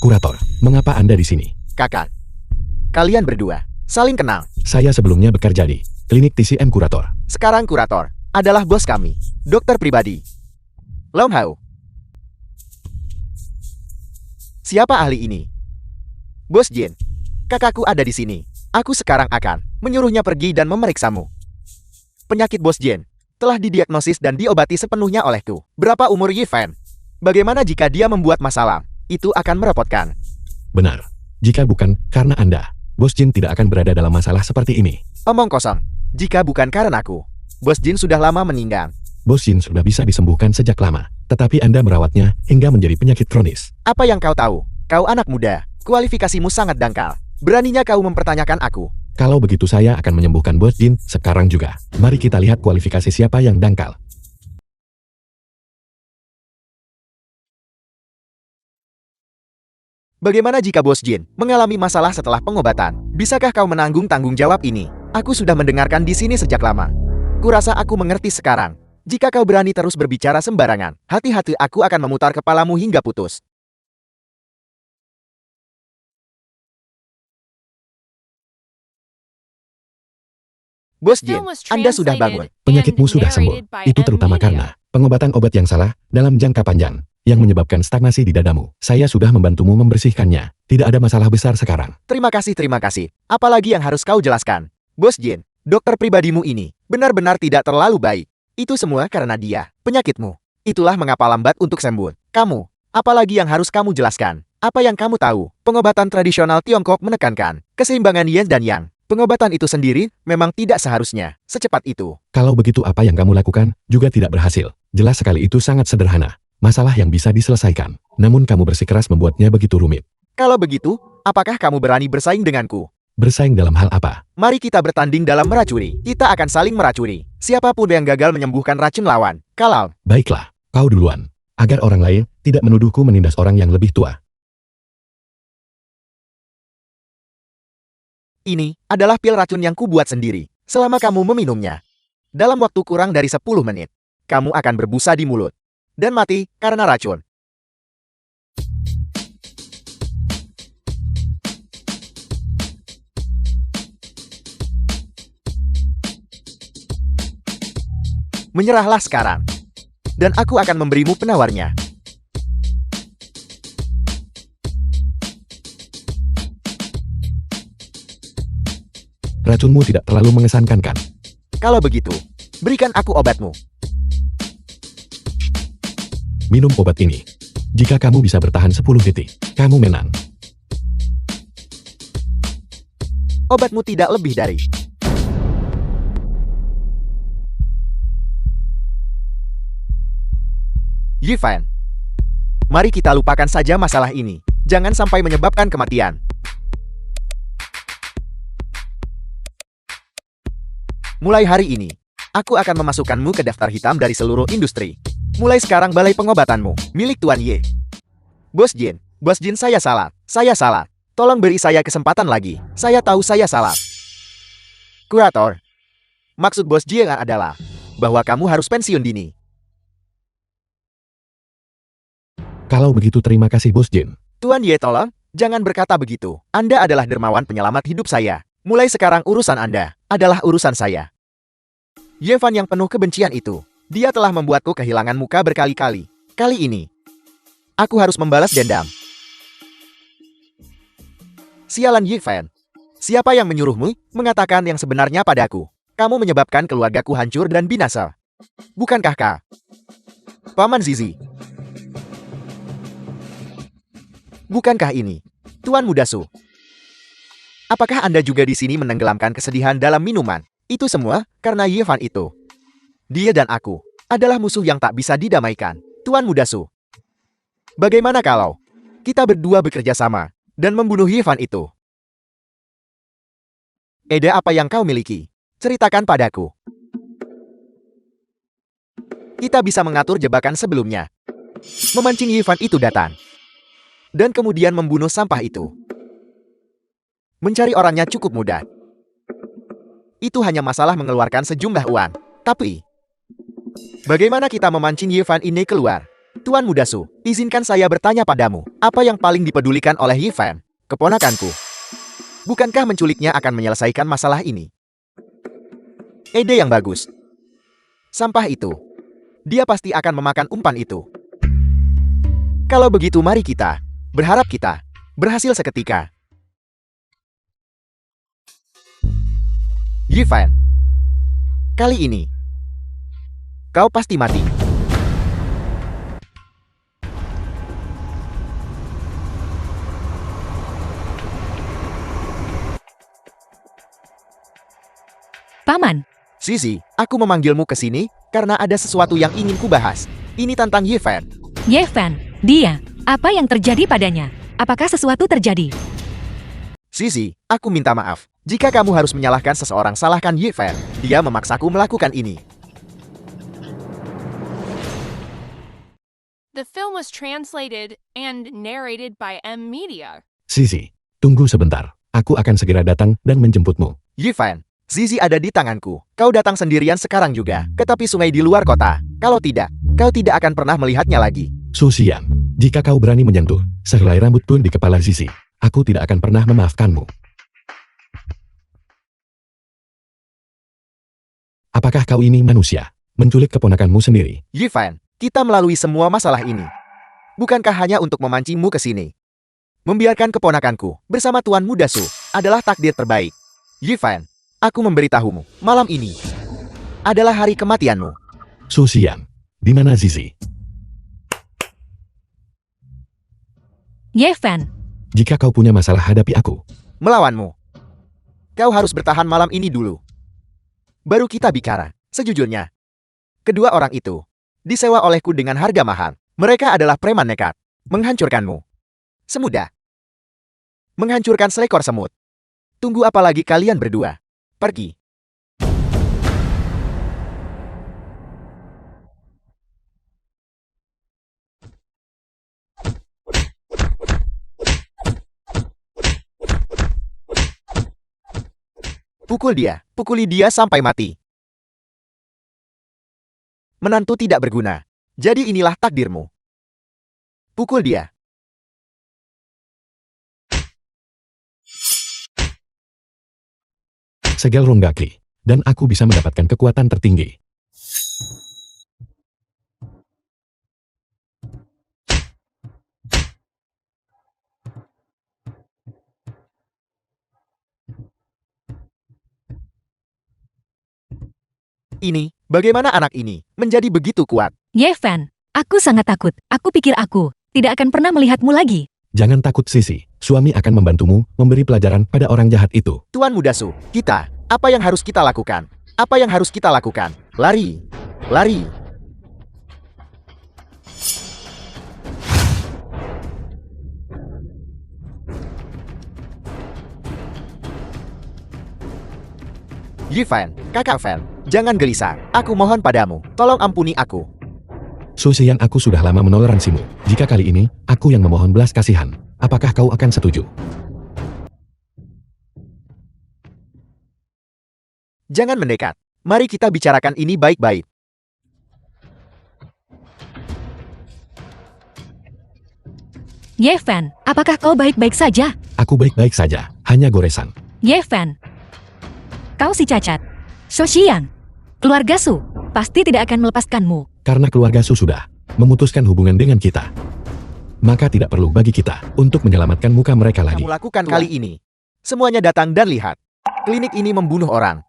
Kurator, mengapa Anda di sini? Kakak, kalian berdua saling kenal. Saya sebelumnya bekerja di klinik TCM Kurator. Sekarang kurator adalah bos kami, dokter pribadi. Long Hao. Siapa ahli ini? Bos Jin, kakakku ada di sini. Aku sekarang akan menyuruhnya pergi dan memeriksamu. Penyakit Bos Jin telah didiagnosis dan diobati sepenuhnya olehku. Berapa umur Yifan? Bagaimana jika dia membuat masalah? Itu akan merepotkan. Benar. Jika bukan karena Anda, Bos Jin tidak akan berada dalam masalah seperti ini. Omong kosong. Jika bukan karena aku, Bos Jin sudah lama meninggal. Bos Jin sudah bisa disembuhkan sejak lama, tetapi Anda merawatnya hingga menjadi penyakit kronis. Apa yang kau tahu? Kau anak muda. Kualifikasimu sangat dangkal. Beraninya kau mempertanyakan aku. Kalau begitu saya akan menyembuhkan Bos Jin sekarang juga. Mari kita lihat kualifikasi siapa yang dangkal. Bagaimana jika Bos Jin mengalami masalah setelah pengobatan? Bisakah kau menanggung tanggung jawab ini? Aku sudah mendengarkan di sini sejak lama. Kurasa aku mengerti sekarang. Jika kau berani terus berbicara sembarangan, hati-hati aku akan memutar kepalamu hingga putus. Bos Jin, Film was Anda sudah bangun. translated Penyakitmu and sudah sembuh. narrated by Itu M. terutama Media. karena pengobatan obat yang salah dalam jangka panjang yang menyebabkan stagnasi di dadamu. Saya sudah membantumu membersihkannya. Tidak ada masalah besar sekarang. Terima kasih, terima kasih. Apalagi yang harus kau jelaskan? Bos Jin, dokter pribadimu ini benar-benar tidak terlalu baik. Itu semua karena dia, penyakitmu. Itulah mengapa lambat untuk sembuh. Kamu, apalagi yang harus kamu jelaskan? Apa yang kamu tahu? Pengobatan tradisional Tiongkok menekankan keseimbangan yin dan yang. Pengobatan itu sendiri memang tidak seharusnya secepat itu. Kalau begitu apa yang kamu lakukan juga tidak berhasil. Jelas sekali itu sangat sederhana. Masalah yang bisa diselesaikan. Namun kamu bersikeras membuatnya begitu rumit. Kalau begitu, apakah kamu berani bersaing denganku? Bersaing dalam hal apa? Mari kita bertanding dalam meracuni. Kita akan saling meracuni. Siapapun yang gagal menyembuhkan racun lawan, kalau Baiklah, kau duluan. Agar orang lain tidak menuduhku menindas orang yang lebih tua. ini adalah pil racun yang kubuat sendiri. Selama kamu meminumnya, dalam waktu kurang dari 10 menit, kamu akan berbusa di mulut dan mati karena racun. Menyerahlah sekarang, dan aku akan memberimu penawarnya. Racunmu tidak terlalu mengesankan kan? Kalau begitu, berikan aku obatmu. Minum obat ini. Jika kamu bisa bertahan 10 detik, kamu menang. Obatmu tidak lebih dari Yifan. Mari kita lupakan saja masalah ini. Jangan sampai menyebabkan kematian. Mulai hari ini, aku akan memasukkanmu ke daftar hitam dari seluruh industri. Mulai sekarang balai pengobatanmu, milik Tuan Ye. Bos Jin saya salah. Tolong beri saya kesempatan lagi. Saya tahu saya salah. Kurator, maksud Bos Jin adalah bahwa kamu harus pensiun dini. Kalau begitu terima kasih Bos Jin. Tuan Ye tolong, jangan berkata begitu. Anda adalah dermawan penyelamat hidup saya. Mulai sekarang urusan Anda adalah urusan saya. Yevan yang penuh kebencian itu, dia telah membuatku kehilangan muka berkali-kali. Kali ini, aku harus membalas dendam. Sialan Yevan. Siapa yang menyuruhmu mengatakan yang sebenarnya padaku? Kamu menyebabkan keluargaku hancur dan binasa. Bukankah kau? Paman Zizi. Bukankah ini Tuan Muda Su? Apakah Anda juga di sini menenggelamkan kesedihan dalam minuman? Itu semua karena Yevan itu. Dia dan aku adalah musuh yang tak bisa didamaikan. Tuan Muda Su, bagaimana kalau kita berdua bekerja sama dan membunuh Yevan itu? Ide apa yang kau miliki? Ceritakan padaku. Kita bisa mengatur jebakan sebelumnya. Memancing Yevan itu datang. Dan kemudian membunuh sampah itu. Mencari orangnya cukup mudah. Itu hanya masalah mengeluarkan sejumlah uang. Tapi, bagaimana kita memancing Yevan ini keluar? Tuan Muda Su, izinkan saya bertanya padamu. Apa yang paling dipedulikan oleh Yevan, keponakanku? Bukankah menculiknya akan menyelesaikan masalah ini? Ide yang bagus. Sampah itu. Dia pasti akan memakan umpan itu. Kalau begitu mari kita berharap kita berhasil seketika. Yevan, kali ini kau pasti mati. Paman, Sisi, aku memanggilmu ke sini karena ada sesuatu yang ingin kubahas. Ini tentang Yifan. Ye Fan, dia. Apa yang terjadi padanya? Apakah sesuatu terjadi? Sisi, aku minta maaf. Jika kamu harus menyalahkan seseorang, salahkan Yifan. Dia memaksaku melakukan ini. The film was translated and narrated by M Media. Sisi, tunggu sebentar. Aku akan segera datang dan menjemputmu. Yifan, Zizi ada di tanganku. Kau datang sendirian sekarang juga ke tepi sungai di luar kota. Kalau tidak, kau tidak akan pernah melihatnya lagi. Su Xiang, jika kau berani menyentuh sehelai rambut pun di kepala Zizi, aku tidak akan pernah memaafkanmu. Apakah kau ini manusia? Menculik keponakanmu sendiri? Yifan, kita melalui semua masalah ini. Bukankah hanya untuk memancingmu ke sini? Membiarkan keponakanku bersama Tuan Muda Su adalah takdir terbaik. Yifan, aku memberitahumu, malam ini adalah hari kematianmu. Su Xiang, di mana Zizi? Ye Fan, Jika kau punya masalah hadapi aku. Melawanmu. Kau harus bertahan malam ini dulu. Baru kita bicara. Sejujurnya, kedua orang itu disewa olehku dengan harga mahal. Mereka adalah preman nekat. Menghancurkanmu. Semudah menghancurkan seekor semut. Tunggu apa lagi kalian berdua? Pergi. Pukuli dia sampai mati. Menantu tidak berguna. Jadi inilah takdirmu. Pukul dia. Segel Ronggaki, dan aku bisa mendapatkan kekuatan tertinggi. Ini, bagaimana anak ini menjadi begitu kuat? Ye Fan, aku sangat takut. Aku pikir aku tidak akan pernah melihatmu lagi. Jangan takut Sisi, suami akan membantumu memberi pelajaran pada orang jahat itu. Tuan Muda Su, apa yang harus kita lakukan? Apa yang harus kita lakukan? Lari. Lari. Yifan, kakak Fan, jangan gelisah. Aku mohon padamu, tolong ampuni aku. Su Xiang, aku sudah lama menoleransimu. Jika kali ini, aku yang memohon belas kasihan, apakah kau akan setuju? Jangan mendekat. Mari kita bicarakan ini baik-baik. Ye Fan, apakah kau baik-baik saja? Aku baik-baik saja, hanya goresan. Ye Fan, kau si cacat. Su Xiang, keluarga Su pasti tidak akan melepaskanmu. Karena keluarga Su sudah memutuskan hubungan dengan kita, maka tidak perlu bagi kita untuk menyelamatkan muka mereka lagi. Kamu lakukan kali ini. Semuanya datang dan lihat. Klinik ini membunuh orang.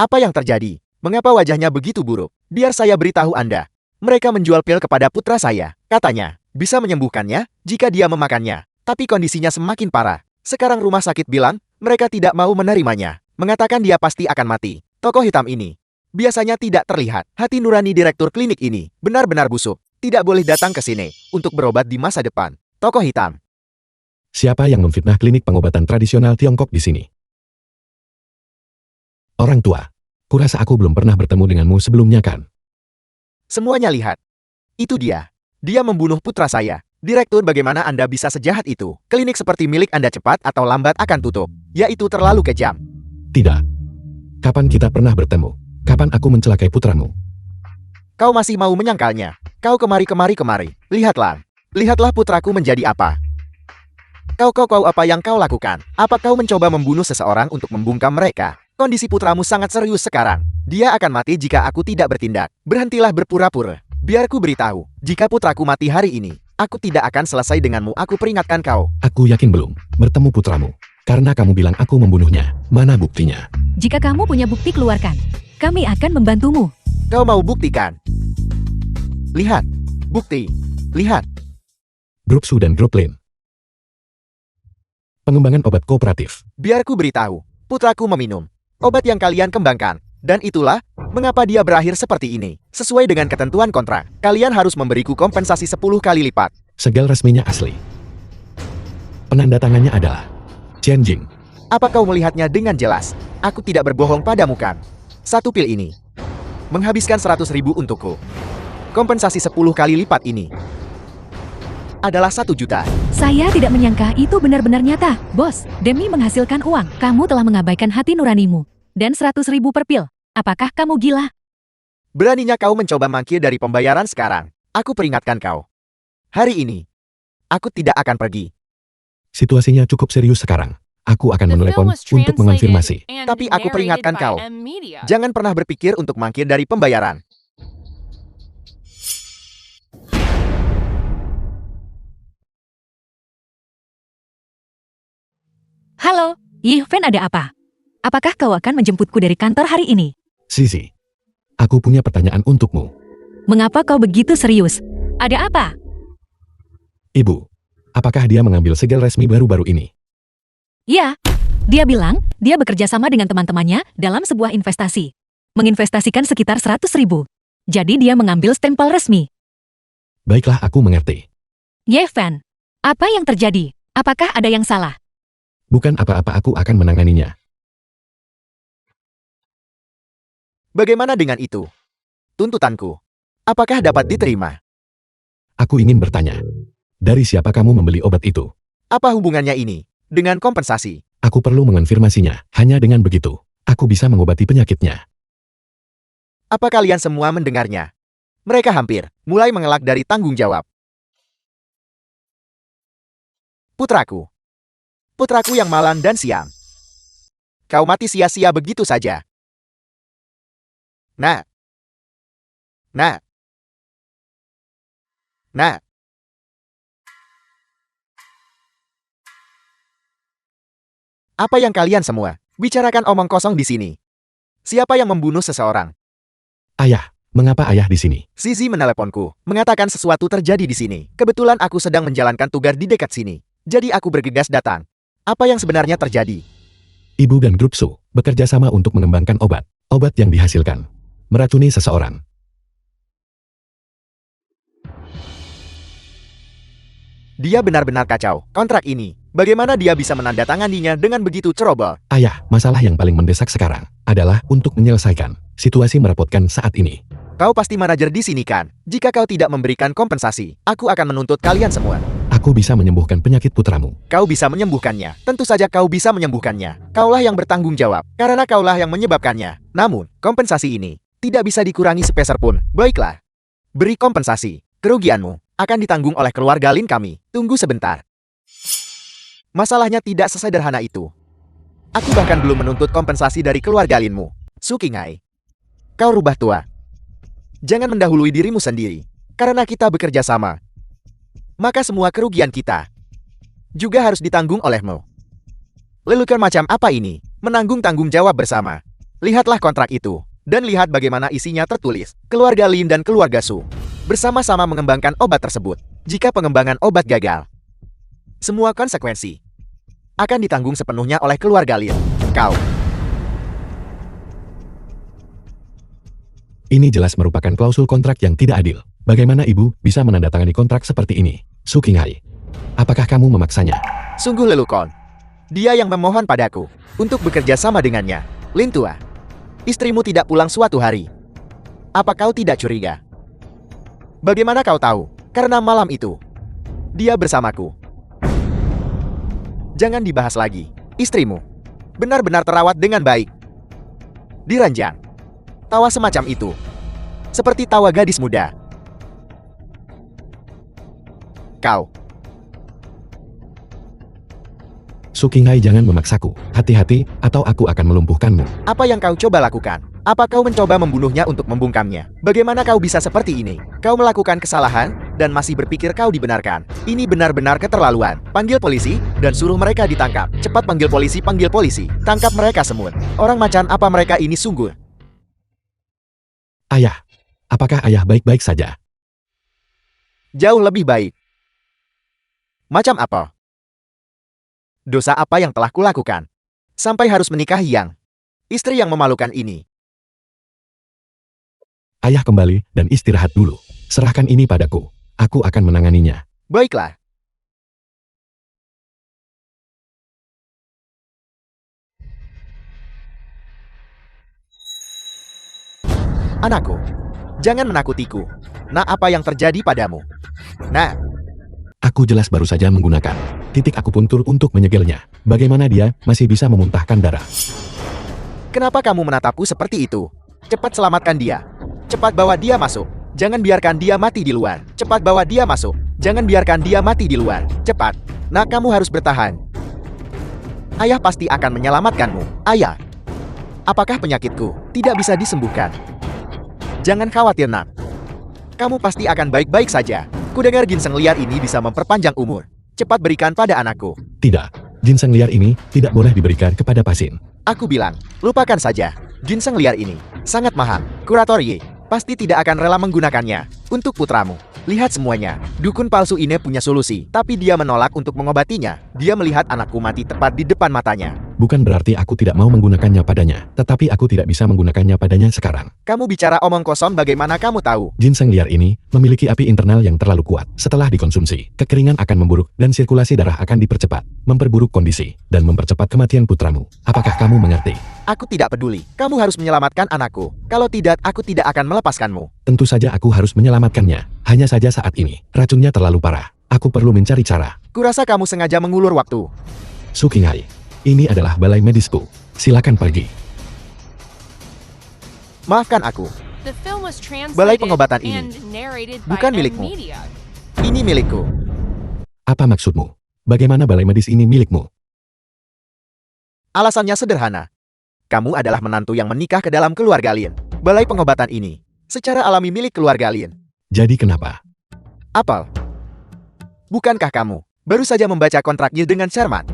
Apa yang terjadi? Mengapa wajahnya begitu buruk? Biar saya beritahu Anda. Mereka menjual pil kepada putra saya. Katanya, bisa menyembuhkannya jika dia memakannya. Tapi kondisinya semakin parah. Sekarang rumah sakit bilang, mereka tidak mau menerimanya. Mengatakan dia pasti akan mati. Tokoh hitam ini biasanya tidak terlihat. Hati nurani direktur klinik ini benar-benar busuk. Tidak boleh datang ke sini untuk berobat di masa depan. Tokoh hitam. Siapa yang memfitnah klinik pengobatan tradisional Tiongkok di sini? Orang tua, kurasa aku belum pernah bertemu denganmu sebelumnya kan? Semuanya lihat. Itu dia. Dia membunuh putra saya. Direktur, bagaimana Anda bisa sejahat itu? Klinik seperti milik Anda cepat atau lambat akan tutup. Yaitu terlalu kejam. Tidak. Kapan kita pernah bertemu? Kapan aku mencelakai putramu? Kau masih mau menyangkalnya. Kau kemari. Lihatlah. Lihatlah putraku menjadi apa. Kau apa yang kau lakukan? Apa kau mencoba membunuh seseorang untuk membungkam mereka? Kondisi putramu sangat serius sekarang. Dia akan mati jika aku tidak bertindak. Berhentilah berpura-pura. Biar ku beritahu, jika putraku mati hari ini, aku tidak akan selesai denganmu. Aku peringatkan kau. Aku yakin belum bertemu putramu. Karena kamu bilang aku membunuhnya. Mana buktinya? Jika kamu punya bukti, keluarkan. Kami akan membantumu. Kau mau buktikan? Lihat. Bukti. Lihat. Grup Su dan Grup Lin. Pengembangan obat kooperatif. Biar ku beritahu. Putraku meminum obat yang kalian kembangkan. Dan itulah mengapa dia berakhir seperti ini. Sesuai dengan ketentuan kontrak, kalian harus memberiku kompensasi 10 kali lipat. Segel resminya asli. Penanda tangannya adalah Chen Jing. Apa kau melihatnya dengan jelas? Aku tidak berbohong padamu kan? Satu pil ini menghabiskan 100.000 untukku. Kompensasi 10 kali lipat ini adalah 1 juta. Saya tidak menyangka itu benar-benar nyata. Bos, demi menghasilkan uang, kamu telah mengabaikan hati nuranimu. Dan 100.000 per pil. Apakah kamu gila? Beraninya kau mencoba mangkir dari pembayaran sekarang. Aku peringatkan kau. Hari ini, aku tidak akan pergi. Situasinya cukup serius sekarang. Aku akan The film menelepon was untuk mengonfirmasi. translated and Tapi aku peringatkan narrated by kau. M-Media. Jangan pernah berpikir untuk mangkir dari pembayaran. Halo, Yifan, ada apa? Apakah kau akan menjemputku dari kantor hari ini? Sisi, aku punya pertanyaan untukmu. Mengapa kau begitu serius? Ada apa? Ibu, apakah dia mengambil segel resmi baru-baru ini? Ya, dia bilang dia bekerja sama dengan teman-temannya dalam sebuah investasi. Menginvestasikan sekitar 100.000. Jadi dia mengambil stempel resmi. Baiklah, aku mengerti. Yifan, apa yang terjadi? Apakah ada yang salah? Bukan apa-apa, aku akan menanganinya. Bagaimana dengan itu? Tuntutanku, apakah dapat diterima? Aku ingin bertanya. Dari siapa kamu membeli obat itu? Apa hubungannya ini dengan kompensasi? Aku perlu mengonfirmasinya. Hanya dengan begitu, aku bisa mengobati penyakitnya. Apa kalian semua mendengarnya? Mereka hampir mulai mengelak dari tanggung jawab. Putraku. Putraku yang malang dan siang. Kau mati sia-sia begitu saja. Nah. Apa yang kalian semua bicarakan omong kosong di sini? Siapa yang membunuh seseorang? Ayah, mengapa ayah di sini? Zizi meneleponku, mengatakan sesuatu terjadi di sini. Kebetulan aku sedang menjalankan tugas di dekat sini. Jadi aku bergegas datang. Apa yang sebenarnya terjadi? Ibu dan grup Su bekerja sama untuk mengembangkan obat. Obat yang dihasilkan meracuni seseorang. Dia benar-benar kacau. Kontrak ini, bagaimana dia bisa menandatanganinya dengan begitu ceroboh? Ayah, masalah yang paling mendesak sekarang adalah untuk menyelesaikan situasi merepotkan saat ini. Kau pasti manajer di sini kan? Jika kau tidak memberikan kompensasi, aku akan menuntut kalian semua. Aku bisa menyembuhkan penyakit putramu. Kau bisa menyembuhkannya. Tentu saja kau bisa menyembuhkannya. Kaulah yang bertanggung jawab, karena kaulah yang menyebabkannya. Namun, kompensasi ini tidak bisa dikurangi sepeser pun. Baiklah. Beri kompensasi. Kerugianmu akan ditanggung oleh keluarga Lin kami. Tunggu sebentar. Masalahnya tidak sesederhana itu. Aku bahkan belum menuntut kompensasi dari keluarga Linmu. Sukingai. Kau rubah tua. Jangan mendahului dirimu sendiri. Karena kita bekerja sama, maka semua kerugian kita juga harus ditanggung olehmu. Lelucon macam apa ini? Menanggung tanggung jawab bersama. Lihatlah kontrak itu. Dan lihat bagaimana isinya tertulis. Keluarga Lin dan keluarga Su bersama-sama mengembangkan obat tersebut. Jika pengembangan obat gagal, semua konsekuensi akan ditanggung sepenuhnya oleh keluarga Lin. Kau. Ini jelas merupakan klausul kontrak yang tidak adil. Bagaimana ibu bisa menandatangani kontrak seperti ini? Sukinghai, apakah kamu memaksanya? Sungguh lelucon. Dia yang memohon padaku untuk bekerja sama dengannya. Lin tua, istrimu tidak pulang suatu hari. Apa kau tidak curiga? Bagaimana kau tahu? Karena malam itu, dia bersamaku. Jangan dibahas lagi. Istrimu benar-benar terawat dengan baik. Diranjang. Tawa semacam itu, seperti tawa gadis muda. Kau. Sukinghai, jangan memaksaku. Hati-hati, atau aku akan melumpuhkanmu. Apa yang kau coba lakukan? Apa kau mencoba membunuhnya untuk membungkamnya? Bagaimana kau bisa seperti ini? Kau melakukan kesalahan, dan masih berpikir kau dibenarkan. Ini benar-benar keterlaluan. Panggil polisi, dan suruh mereka ditangkap. Cepat panggil polisi, panggil polisi. Tangkap mereka semua. Orang macan apa mereka ini sungguh? Ayah, apakah ayah baik-baik saja? Jauh lebih baik. Macam apa? Dosa apa yang telah kulakukan? Sampai harus menikahi istri yang memalukan ini. Ayah kembali dan istirahat dulu. Serahkan ini padaku. Aku akan menanganinya. Baiklah. Anakku, jangan menakutiku. Nah, apa yang terjadi padamu? Nah, Aku jelas baru saja menggunakan titik akupuntur untuk menyegelnya. Bagaimana dia masih bisa memuntahkan darah? kenapa kamu menatapku seperti itu? Cepat selamatkan dia. Cepat bawa dia masuk. Jangan biarkan dia mati di luar. Cepat bawa dia masuk. Jangan biarkan dia mati di luar. Cepat. Nah, kamu harus bertahan. Ayah pasti akan menyelamatkanmu. Ayah. Apakah penyakitku tidak bisa disembuhkan? Jangan khawatir, nak. Kamu pasti akan baik-baik saja. Kudengar ginseng liar ini bisa memperpanjang umur. Cepat berikan pada anakku. Tidak. Ginseng liar ini tidak boleh diberikan kepada pasien. Aku bilang, lupakan saja. Ginseng liar ini sangat mahal. Kurator Y pasti tidak akan rela menggunakannya untuk putramu. Lihat semuanya. Dukun palsu ini punya solusi, tapi dia menolak untuk mengobatinya. Dia melihat anakku mati tepat di depan matanya. Bukan berarti aku tidak mau menggunakannya padanya, tetapi aku tidak bisa menggunakannya padanya sekarang. Kamu bicara omong kosong, bagaimana kamu tahu? Ginseng liar ini memiliki api internal yang terlalu kuat. Setelah dikonsumsi, kekeringan akan memburuk dan sirkulasi darah akan dipercepat, memperburuk kondisi, dan mempercepat kematian putramu. Apakah kamu mengerti? Aku tidak peduli. Kamu harus menyelamatkan anakku. Kalau tidak, aku tidak akan melepaskanmu. Tentu saja aku harus menyelamatkannya. Hanya saja saat ini, racunnya terlalu parah. Aku perlu mencari cara. Kurasa kamu sengaja mengulur waktu. Sukinghai, ini adalah balai medisku. Silakan pergi. Maafkan aku. The film was translated Balai pengobatan ini and narrated by bukan M milikmu. Media. Ini milikku. Apa maksudmu? Bagaimana balai medis ini milikmu? Alasannya sederhana. Kamu adalah menantu yang menikah ke dalam keluarga Lin. Balai pengobatan ini secara alami milik keluarga Lin. Jadi kenapa? Apel. Bukankah kamu baru saja membaca kontraknya dengan cermat?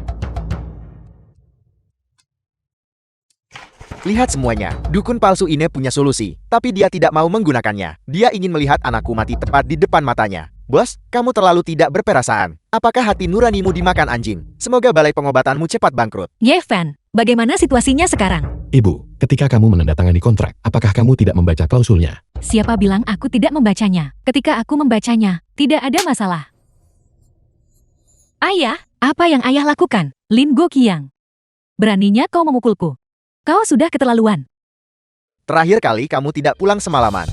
Lihat semuanya. Dukun palsu ini punya solusi, tapi dia tidak mau menggunakannya. Dia ingin melihat anakku mati tepat di depan matanya. Bos, kamu terlalu tidak berperasaan. Apakah hati nuranimu dimakan anjing? Semoga balai pengobatanmu cepat bangkrut. Yevan, bagaimana situasinya sekarang? Ibu, ketika kamu menandatangani kontrak, apakah kamu tidak membaca klausulnya? Siapa bilang aku tidak membacanya? Ketika aku membacanya, tidak ada masalah. Ayah, apa yang ayah lakukan? Lin Goqiang. Beraninya kau memukulku. Kau sudah keterlaluan. Terakhir kali kamu tidak pulang semalaman.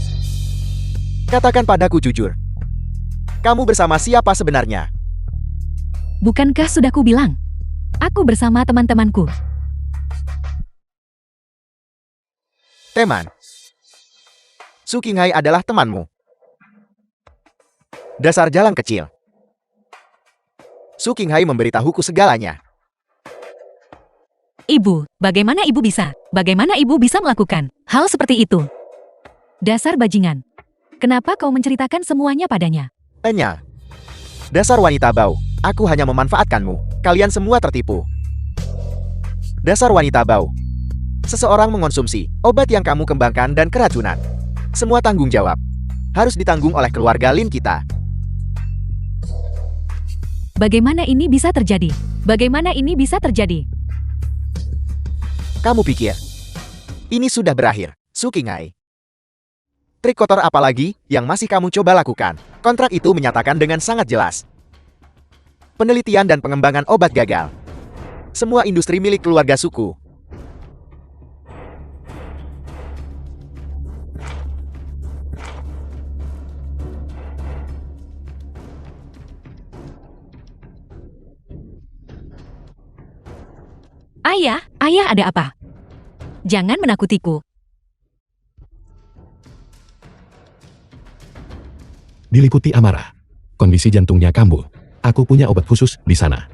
Katakan padaku jujur. Kamu bersama siapa sebenarnya? Bukankah sudah ku bilang? Aku bersama teman-temanku. Teman. Sukinghai adalah temanmu. Dasar jalan kecil. Sukinghai memberitahuku segalanya. Ibu, bagaimana ibu bisa? Bagaimana ibu bisa melakukan hal seperti itu? Dasar bajingan. Kenapa kau menceritakan semuanya padanya? Tanya. Dasar wanita bau. Aku hanya memanfaatkanmu. Kalian semua tertipu. Dasar wanita bau. Seseorang mengonsumsi obat yang kamu kembangkan dan keracunan. Semua tanggung jawab harus ditanggung oleh keluarga Lin kita. Bagaimana ini bisa terjadi? Bagaimana ini bisa terjadi? Kamu pikir ini sudah berakhir, Sukinghai? Trik kotor apa lagi yang masih kamu coba lakukan? Kontrak itu menyatakan dengan sangat jelas. Penelitian dan pengembangan obat gagal. Semua industri milik keluarga suku. Ayah ada apa? Jangan menakutiku. Diliputi amarah. Kondisi jantungnya kambuh. Aku punya obat khusus di sana.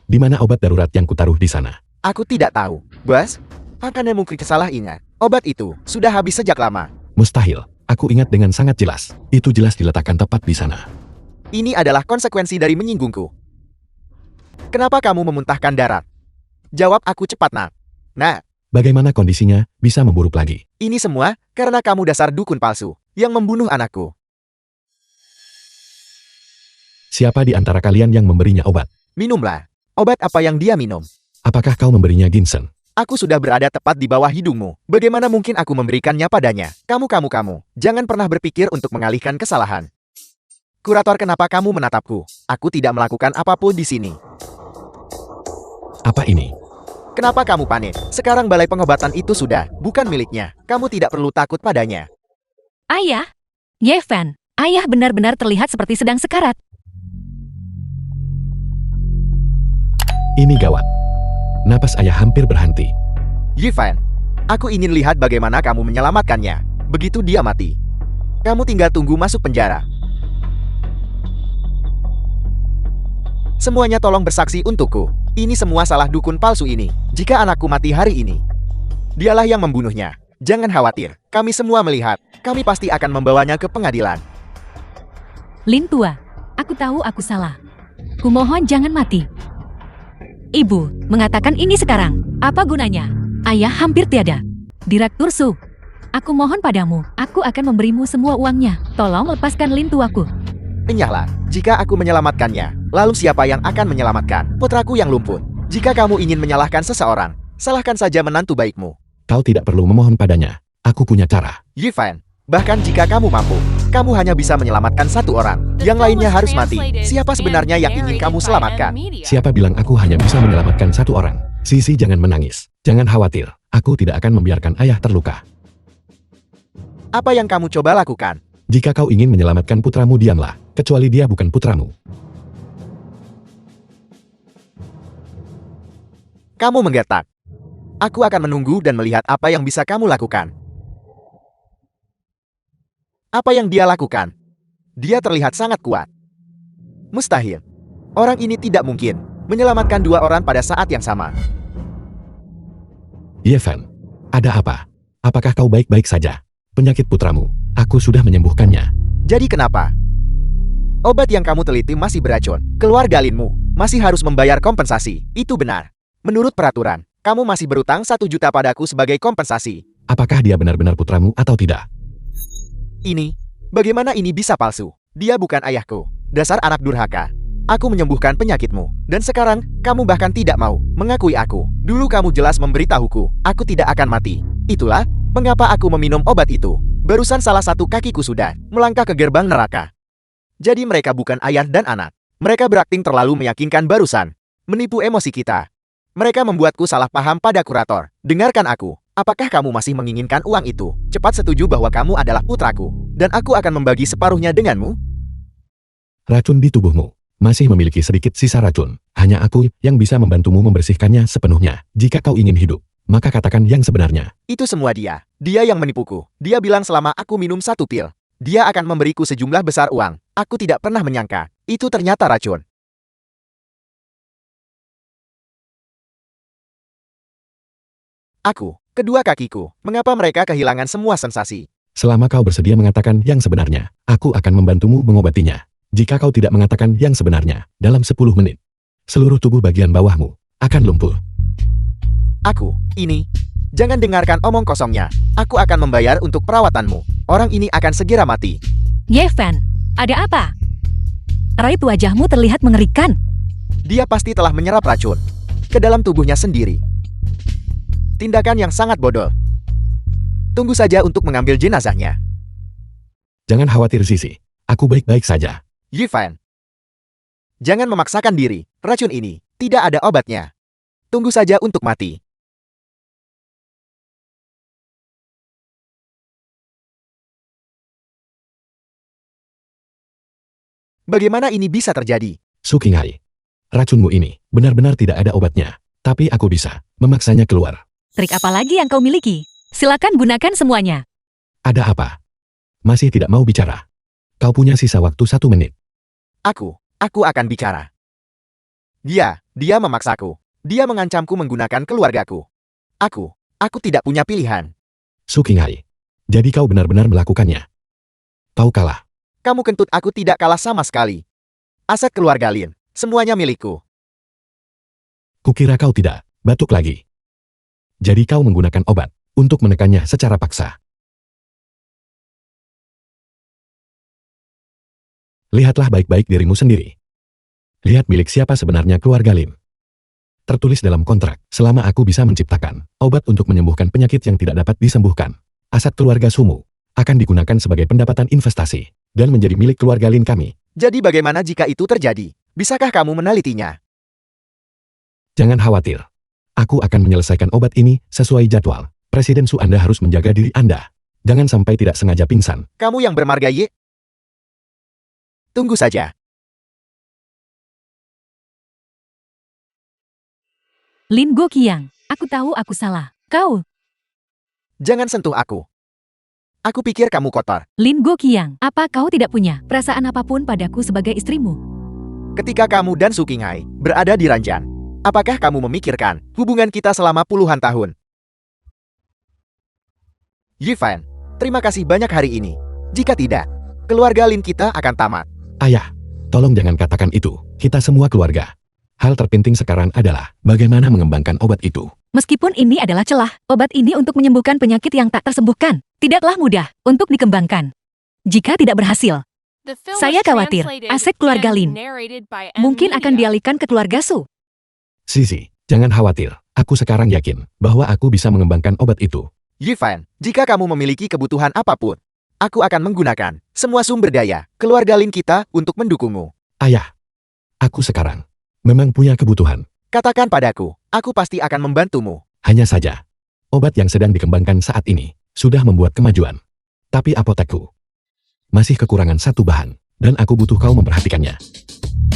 Di mana obat darurat yang kutaruh di sana? Aku tidak tahu, Bos. Makanya mungkin salah ingat. Obat itu sudah habis sejak lama. Mustahil. Aku ingat dengan sangat jelas. Itu jelas diletakkan tepat di sana. Ini adalah konsekuensi dari menyinggungku. Kenapa kamu memuntahkan darah? Jawab aku cepat, nak. Nah, Bagaimana kondisinya bisa memburuk lagi? ini semua karena kamu dasar dukun palsu yang membunuh anakku. Siapa di antara kalian yang memberinya obat? Minumlah. Obat apa yang dia minum? Apakah kau memberinya ginseng? Aku sudah berada tepat di bawah hidungmu. Bagaimana mungkin aku memberikannya padanya? Kamu. Jangan pernah berpikir untuk mengalihkan kesalahan. Kurator, kenapa kamu menatapku? Aku tidak melakukan apapun di sini. Apa ini? Kenapa kamu panik? Sekarang balai pengobatan itu sudah bukan miliknya. Kamu tidak perlu takut padanya. Ayah? Yevan, ayah benar-benar terlihat seperti sedang sekarat. Ini gawat. Napas ayah hampir berhenti. Yifan, aku ingin lihat bagaimana kamu menyelamatkannya. Begitu dia mati, kamu tinggal tunggu masuk penjara. Semuanya tolong bersaksi untukku. Ini semua salah dukun palsu ini. Jika anakku mati hari ini, dialah yang membunuhnya. Jangan khawatir, kami semua melihat. Kami pasti akan membawanya ke pengadilan. Lin tua, aku tahu aku salah. Kumohon jangan mati. Ibu, mengatakan ini sekarang. Apa gunanya? Ayah hampir tiada. Direktur Su, aku mohon padamu, aku akan memberimu semua uangnya. Tolong lepaskan Lin tuaku. Enyahlah, jika aku menyelamatkannya, lalu siapa yang akan menyelamatkan putraku yang lumpuh? Jika kamu ingin menyalahkan seseorang, salahkan saja menantu baikmu. Kau tidak perlu memohon padanya. Aku punya cara. Yifan, bahkan jika kamu mampu, kamu hanya bisa menyelamatkan satu orang. Yang lainnya harus mati. Siapa sebenarnya yang ingin kamu selamatkan? Siapa bilang aku hanya bisa menyelamatkan satu orang? Sisi, jangan menangis. Jangan khawatir. Aku tidak akan membiarkan ayah terluka. Apa yang kamu coba lakukan? Jika kau ingin menyelamatkan putramu, diamlah. Kecuali dia bukan putramu. Kamu menggetak. Aku akan menunggu dan melihat apa yang bisa kamu lakukan. Apa yang dia lakukan? Dia terlihat sangat kuat. Mustahil. Orang ini tidak mungkin menyelamatkan dua orang pada saat yang sama. Yevan, ada apa? Apakah kau baik-baik saja? Penyakit putramu, aku sudah menyembuhkannya. Jadi kenapa? Obat yang kamu teliti masih beracun. Keluarga Linmu masih harus membayar kompensasi. Itu benar. Menurut peraturan, kamu masih berutang 1 juta padaku sebagai kompensasi. Apakah dia benar-benar putramu atau tidak? Ini, bagaimana ini bisa palsu? Dia bukan ayahku. Dasar anak durhaka. Aku menyembuhkan penyakitmu. Dan sekarang, kamu bahkan tidak mau mengakui aku. Dulu kamu jelas memberitahuku, aku tidak akan mati. Itulah, mengapa aku meminum obat itu. Barusan salah satu kakiku sudah melangkah ke gerbang neraka. Jadi mereka bukan ayah dan anak. Mereka berakting terlalu meyakinkan barusan. Menipu emosi kita. Mereka membuatku salah paham pada kurator. Dengarkan aku. Apakah kamu masih menginginkan uang itu? Cepat setuju bahwa kamu adalah putraku. Dan aku akan membagi separuhnya denganmu. Racun di tubuhmu masih memiliki sedikit sisa racun. Hanya aku yang bisa membantumu membersihkannya sepenuhnya. Jika kau ingin hidup, maka katakan yang sebenarnya. Itu semua dia. Dia yang menipuku. Dia bilang selama aku minum 1 pil, dia akan memberiku sejumlah besar uang. Aku tidak pernah menyangka. Itu ternyata racun. Aku, kedua kakiku, mengapa mereka kehilangan semua sensasi? Selama kau bersedia mengatakan yang sebenarnya, aku akan membantumu mengobatinya. Jika kau tidak mengatakan yang sebenarnya, dalam 10 menit, seluruh tubuh bagian bawahmu akan lumpuh. Aku, ini, jangan dengarkan omong kosongnya. Aku akan membayar untuk perawatanmu. Orang ini akan segera mati. Yevan, ada apa? Raut wajahmu terlihat mengerikan. Dia pasti telah menyerap racun ke dalam tubuhnya sendiri. Tindakan yang sangat bodoh. Tunggu saja untuk mengambil jenazahnya. Jangan khawatir, Sisi. Aku baik-baik saja. Yifan, jangan memaksakan diri. Racun ini tidak ada obatnya. Tunggu saja untuk mati. Bagaimana ini bisa terjadi? Sukinghai, racunmu ini benar-benar tidak ada obatnya. Tapi aku bisa memaksanya keluar. Trik apa lagi yang kau miliki? Silakan gunakan semuanya. Ada apa? Masih tidak mau bicara? Kau punya sisa waktu 1 menit. Aku akan bicara. Dia memaksaku. Dia mengancamku menggunakan keluargaku. Aku tidak punya pilihan. Sukinghai, jadi kau benar-benar melakukannya. Kau kalah. Kamu kentut, aku tidak kalah sama sekali. Aset keluarga Lin, semuanya milikku. Kukira kau tidak batuk lagi. Jadi kau menggunakan obat untuk menekannya secara paksa. Lihatlah baik-baik dirimu sendiri. Lihat milik siapa sebenarnya keluarga Lin. Tertulis dalam kontrak, selama aku bisa menciptakan obat untuk menyembuhkan penyakit yang tidak dapat disembuhkan, aset keluarga Sumu akan digunakan sebagai pendapatan investasi dan menjadi milik keluarga Lin kami. Jadi bagaimana jika itu terjadi? Bisakah kamu menelitinya? Jangan khawatir. Aku akan menyelesaikan obat ini sesuai jadwal. Presiden Su, Anda harus menjaga diri Anda. Jangan sampai tidak sengaja pingsan. Kamu yang bermarga Ye? Tunggu saja. Lin Goqiang, aku tahu aku salah. Kau, Jangan sentuh aku. Aku pikir kamu kotor. Lin Goqiang, apa kau tidak punya perasaan apapun padaku sebagai istrimu? Ketika kamu dan Su Qinghai berada di ranjang, apakah kamu memikirkan hubungan kita selama puluhan tahun? Yifan, terima kasih banyak hari ini. Jika tidak, keluarga Lin kita akan tamat. Ayah, tolong jangan katakan itu. Kita semua keluarga. Hal terpenting sekarang adalah bagaimana mengembangkan obat itu. Meskipun ini adalah celah, obat ini untuk menyembuhkan penyakit yang tak tersembuhkan. Tidaklah mudah untuk dikembangkan. Jika tidak berhasil, The film saya was khawatir translated aset keluarga and Lin narrated by mungkin akan M-Media. dialihkan ke keluarga Su. Sisi, jangan khawatir. Aku sekarang yakin bahwa aku bisa mengembangkan obat itu. Yifan, jika kamu memiliki kebutuhan apapun, aku akan menggunakan semua sumber daya keluarga Lin kita untuk mendukungmu. Ayah, aku sekarang memang punya kebutuhan. Katakan padaku, aku pasti akan membantumu. Hanya saja, obat yang sedang dikembangkan saat ini sudah membuat kemajuan. Tapi apotekku masih kekurangan satu bahan, dan aku butuh kau memperhatikannya.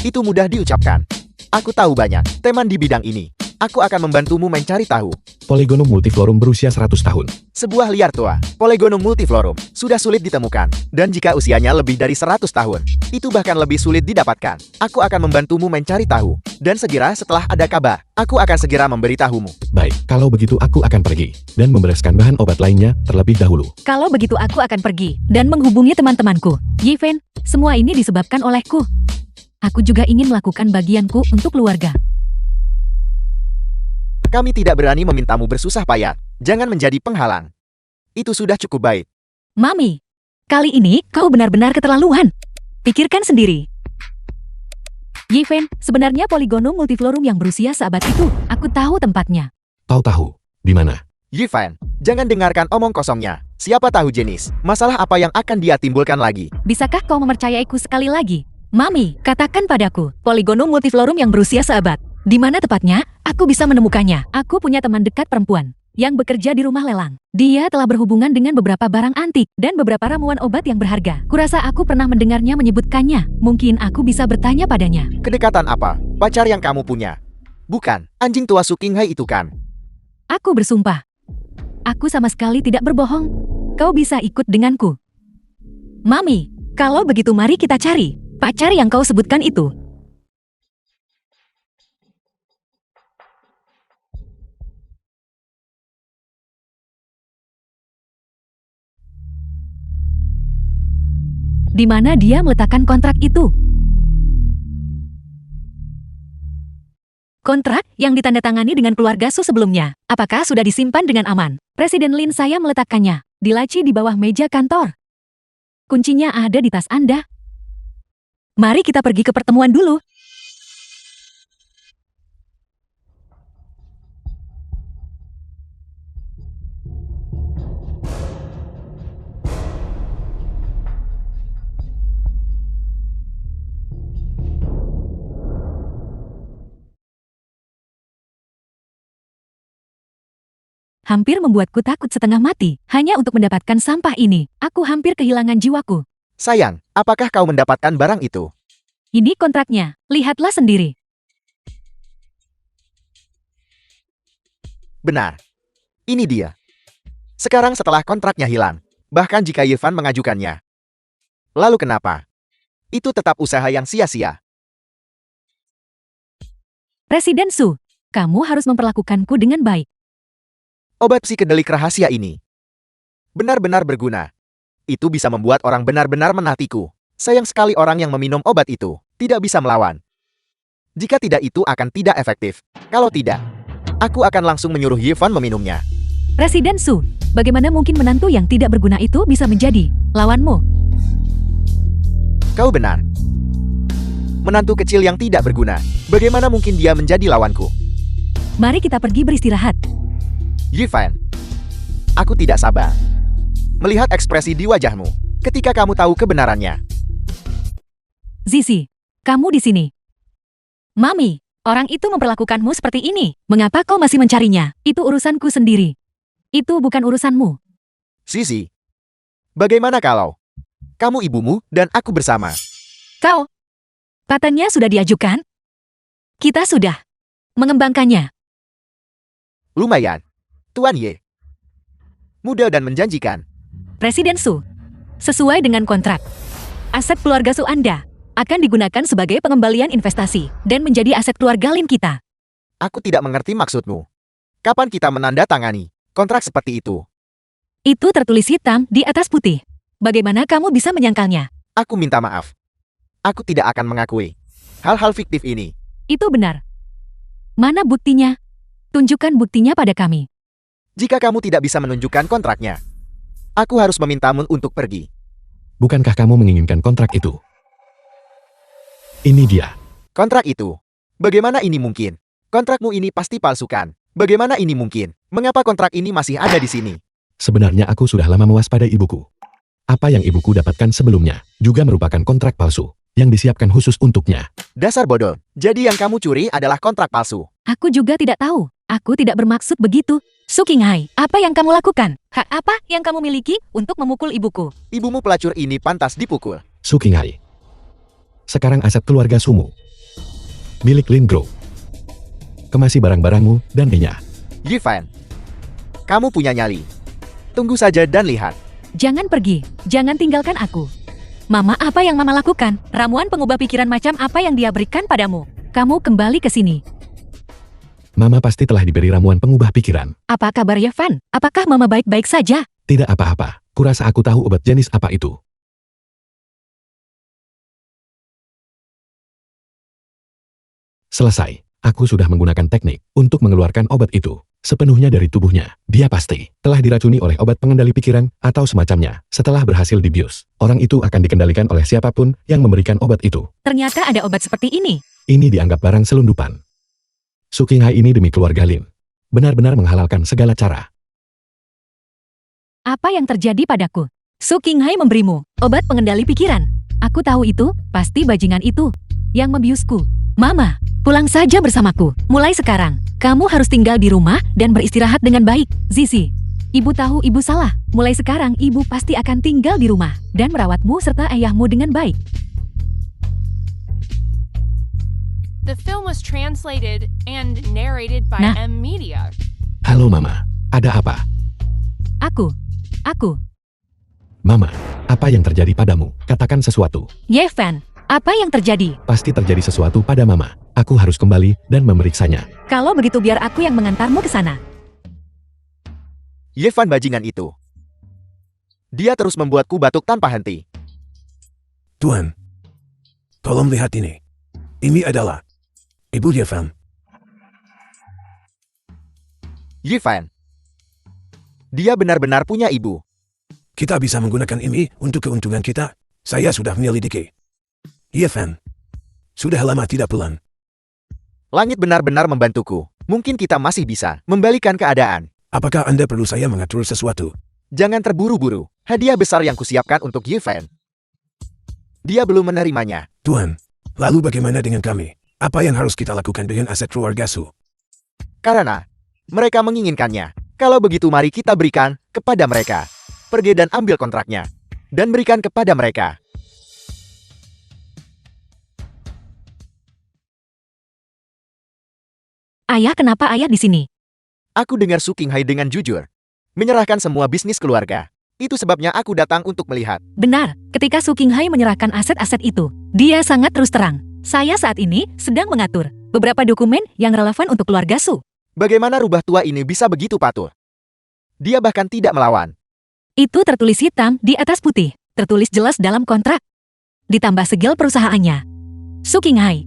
Itu mudah diucapkan. Aku tahu banyak teman di bidang ini. Aku akan membantumu mencari tahu. Polygonum multiflorum berusia 100 tahun. Sebuah liar tua, Polygonum multiflorum, sudah sulit ditemukan. Dan jika usianya lebih dari 100 tahun, itu bahkan lebih sulit didapatkan. Aku akan membantumu mencari tahu. Dan segera setelah ada kabar, aku akan segera memberitahumu. Baik, kalau begitu aku akan pergi dan membereskan bahan obat lainnya terlebih dahulu. Kalau begitu aku akan pergi dan menghubungi teman-temanku. Yifan, semua ini disebabkan olehku. Aku juga ingin melakukan bagianku untuk keluarga. Kami tidak berani memintamu bersusah payah. Jangan menjadi penghalang. Itu sudah cukup baik. Mami, kali ini kau benar-benar keterlaluan. Pikirkan sendiri. Yifan, sebenarnya Polygonum multiflorum yang berusia seabad itu, aku tahu tempatnya. Kau tahu di mana? Yifan, jangan dengarkan omong kosongnya. Siapa tahu jenis masalah apa yang akan dia timbulkan lagi. Bisakah kau mempercayaiku sekali lagi? Mami, katakan padaku, Polygonum multiflorum yang berusia seabad. Di mana tepatnya? Aku bisa menemukannya. Aku punya teman dekat perempuan yang bekerja di rumah lelang. Dia telah berhubungan dengan beberapa barang antik dan beberapa ramuan obat yang berharga. Kurasa aku pernah mendengarnya menyebutkannya. Mungkin aku bisa bertanya padanya. Kedekatan apa? Pacar yang kamu punya? Bukan, anjing tua Su Qinghai itu kan? Aku bersumpah. Aku sama sekali tidak berbohong. Kau bisa ikut denganku. Mami, kalau begitu mari kita cari pacar yang kau sebutkan itu. Di mana dia meletakkan kontrak itu? Kontrak yang ditandatangani dengan keluarga Su sebelumnya. Apakah sudah disimpan dengan aman? Presiden Lin saya meletakkannya di laci di bawah meja kantor. Kuncinya ada di tas Anda. Mari kita pergi ke pertemuan dulu. Hampir membuatku takut setengah mati, hanya untuk mendapatkan sampah ini. Aku hampir kehilangan jiwaku. Sayang, apakah kau mendapatkan barang itu? Ini kontraknya, lihatlah sendiri. Benar. Ini dia. Sekarang setelah kontraknya hilang, bahkan jika Yifan mengajukannya. Lalu kenapa? Itu tetap usaha yang sia-sia. Presiden Su, kamu harus memperlakukanku dengan baik. Obat psikedelik rahasia ini benar-benar berguna. Itu bisa membuat orang benar-benar menatiku. Sayang sekali orang yang meminum obat itu tidak bisa melawan. Jika tidak itu akan tidak efektif. Kalau tidak, aku akan langsung menyuruh Yifan meminumnya. Presiden Su, bagaimana mungkin menantu yang tidak berguna itu bisa menjadi lawanmu? Kau benar. Menantu kecil yang tidak berguna. Bagaimana mungkin dia menjadi lawanku? Mari kita pergi beristirahat. Yifan, aku tidak sabar melihat ekspresi di wajahmu ketika kamu tahu kebenarannya. Zizi, kamu di sini. Mami, orang itu memperlakukanmu seperti ini. Mengapa kau masih mencarinya? Itu urusanku sendiri. Itu bukan urusanmu. Sisi, bagaimana kalau kamu ibumu dan aku bersama? Kau, patentnya sudah diajukan? Kita sudah mengembangkannya. Lumayan, Tuan Ye. Muda dan menjanjikan. Presiden Su, sesuai dengan kontrak, aset keluarga Su Anda akan digunakan sebagai pengembalian investasi dan menjadi aset keluarga Lin kita. Aku tidak mengerti maksudmu. Kapan kita menandatangani kontrak seperti itu? Itu tertulis hitam di atas putih. Bagaimana kamu bisa menyangkalnya? Aku minta maaf. Aku tidak akan mengakui hal-hal fiktif ini. Itu benar. Mana buktinya? Tunjukkan buktinya pada kami. Jika kamu tidak bisa menunjukkan kontraknya, aku harus memintamu untuk pergi. Bukankah kamu menginginkan kontrak itu? Ini dia. Kontrak itu. Bagaimana ini mungkin? Kontrakmu ini pasti palsukan. Bagaimana ini mungkin? Mengapa kontrak ini masih ada di sini? Sebenarnya aku sudah lama mewaspadai ibuku. Apa yang ibuku dapatkan sebelumnya juga merupakan kontrak palsu yang disiapkan khusus untuknya. Dasar bodoh. Jadi yang kamu curi adalah kontrak palsu. Aku juga tidak tahu. Aku tidak bermaksud begitu. Su Qinghai, apa yang kamu lakukan? Hak apa yang kamu miliki untuk memukul ibuku? Ibumu pelacur ini pantas dipukul. Su Qinghai. Sekarang aset keluarga Sumu. Milik Lin Group. Kemasi barang-barangmu dan Enya. Yifan, kamu punya nyali. Tunggu saja dan lihat. Jangan pergi. Jangan tinggalkan aku. Mama, apa yang Mama lakukan? Ramuan pengubah pikiran macam apa yang dia berikan padamu? Kamu kembali ke sini. Mama pasti telah diberi ramuan pengubah pikiran. Apa kabar Yevan? Apakah Mama baik-baik saja? Tidak apa-apa. Kurasa aku tahu obat jenis apa itu. Selesai. Aku sudah menggunakan teknik untuk mengeluarkan obat itu sepenuhnya dari tubuhnya. Dia pasti telah diracuni oleh obat pengendali pikiran atau semacamnya. Setelah berhasil dibius, orang itu akan dikendalikan oleh siapapun yang memberikan obat itu. Ternyata ada obat seperti ini. Ini dianggap barang selundupan. Su Qinghai ini demi keluarga Lin. Benar-benar menghalalkan segala cara. Apa yang terjadi padaku? Su Qinghai memberimu obat pengendali pikiran. Aku tahu itu, pasti bajingan itu yang membiusku. Mama, pulang saja bersamaku. Mulai sekarang, kamu harus tinggal di rumah dan beristirahat dengan baik. Zizi, ibu tahu ibu salah. Mulai sekarang ibu pasti akan tinggal di rumah dan merawatmu serta ayahmu dengan baik. The film was translated and narrated by Nah. M Media. Halo Mama, ada apa? Aku. Mama, apa yang terjadi padamu? Katakan sesuatu. Yevan, apa yang terjadi? Pasti terjadi sesuatu pada Mama. Aku harus kembali dan memeriksanya. Kalau begitu biar aku yang mengantarmu ke sana. Yifan bajingan itu. Dia terus membuatku batuk tanpa henti. Tuan, tolong lihat ini. Ini adalah Ibu Yifan. Yifan. Dia benar-benar punya ibu. Kita bisa menggunakan ini untuk keuntungan kita. Saya sudah menyelidiki. Yifan, sudah lama tidak pulang. Langit benar-benar membantuku. Mungkin kita masih bisa membalikan keadaan. Apakah Anda perlu saya mengatur sesuatu? Jangan terburu-buru. Hadiah besar yang kusiapkan untuk Yifan. Dia belum menerimanya. Tuan, lalu bagaimana dengan kami? Apa yang harus kita lakukan dengan aset keluarga Su? Karena mereka menginginkannya. Kalau begitu mari kita berikan kepada mereka. Pergi dan ambil kontraknya. Dan berikan kepada mereka. Ayah, kenapa ayah di sini? Aku dengar Su Qinghai dengan jujur. Menyerahkan semua bisnis keluarga. Itu sebabnya aku datang untuk melihat. Benar, ketika Su Qinghai menyerahkan aset-aset itu, dia sangat terus terang. Saya saat ini sedang mengatur beberapa dokumen yang relevan untuk keluarga Su. Bagaimana rubah tua ini bisa begitu patuh? Dia bahkan tidak melawan. Itu tertulis hitam di atas putih, tertulis jelas dalam kontrak. Ditambah segel perusahaannya. Su Qinghai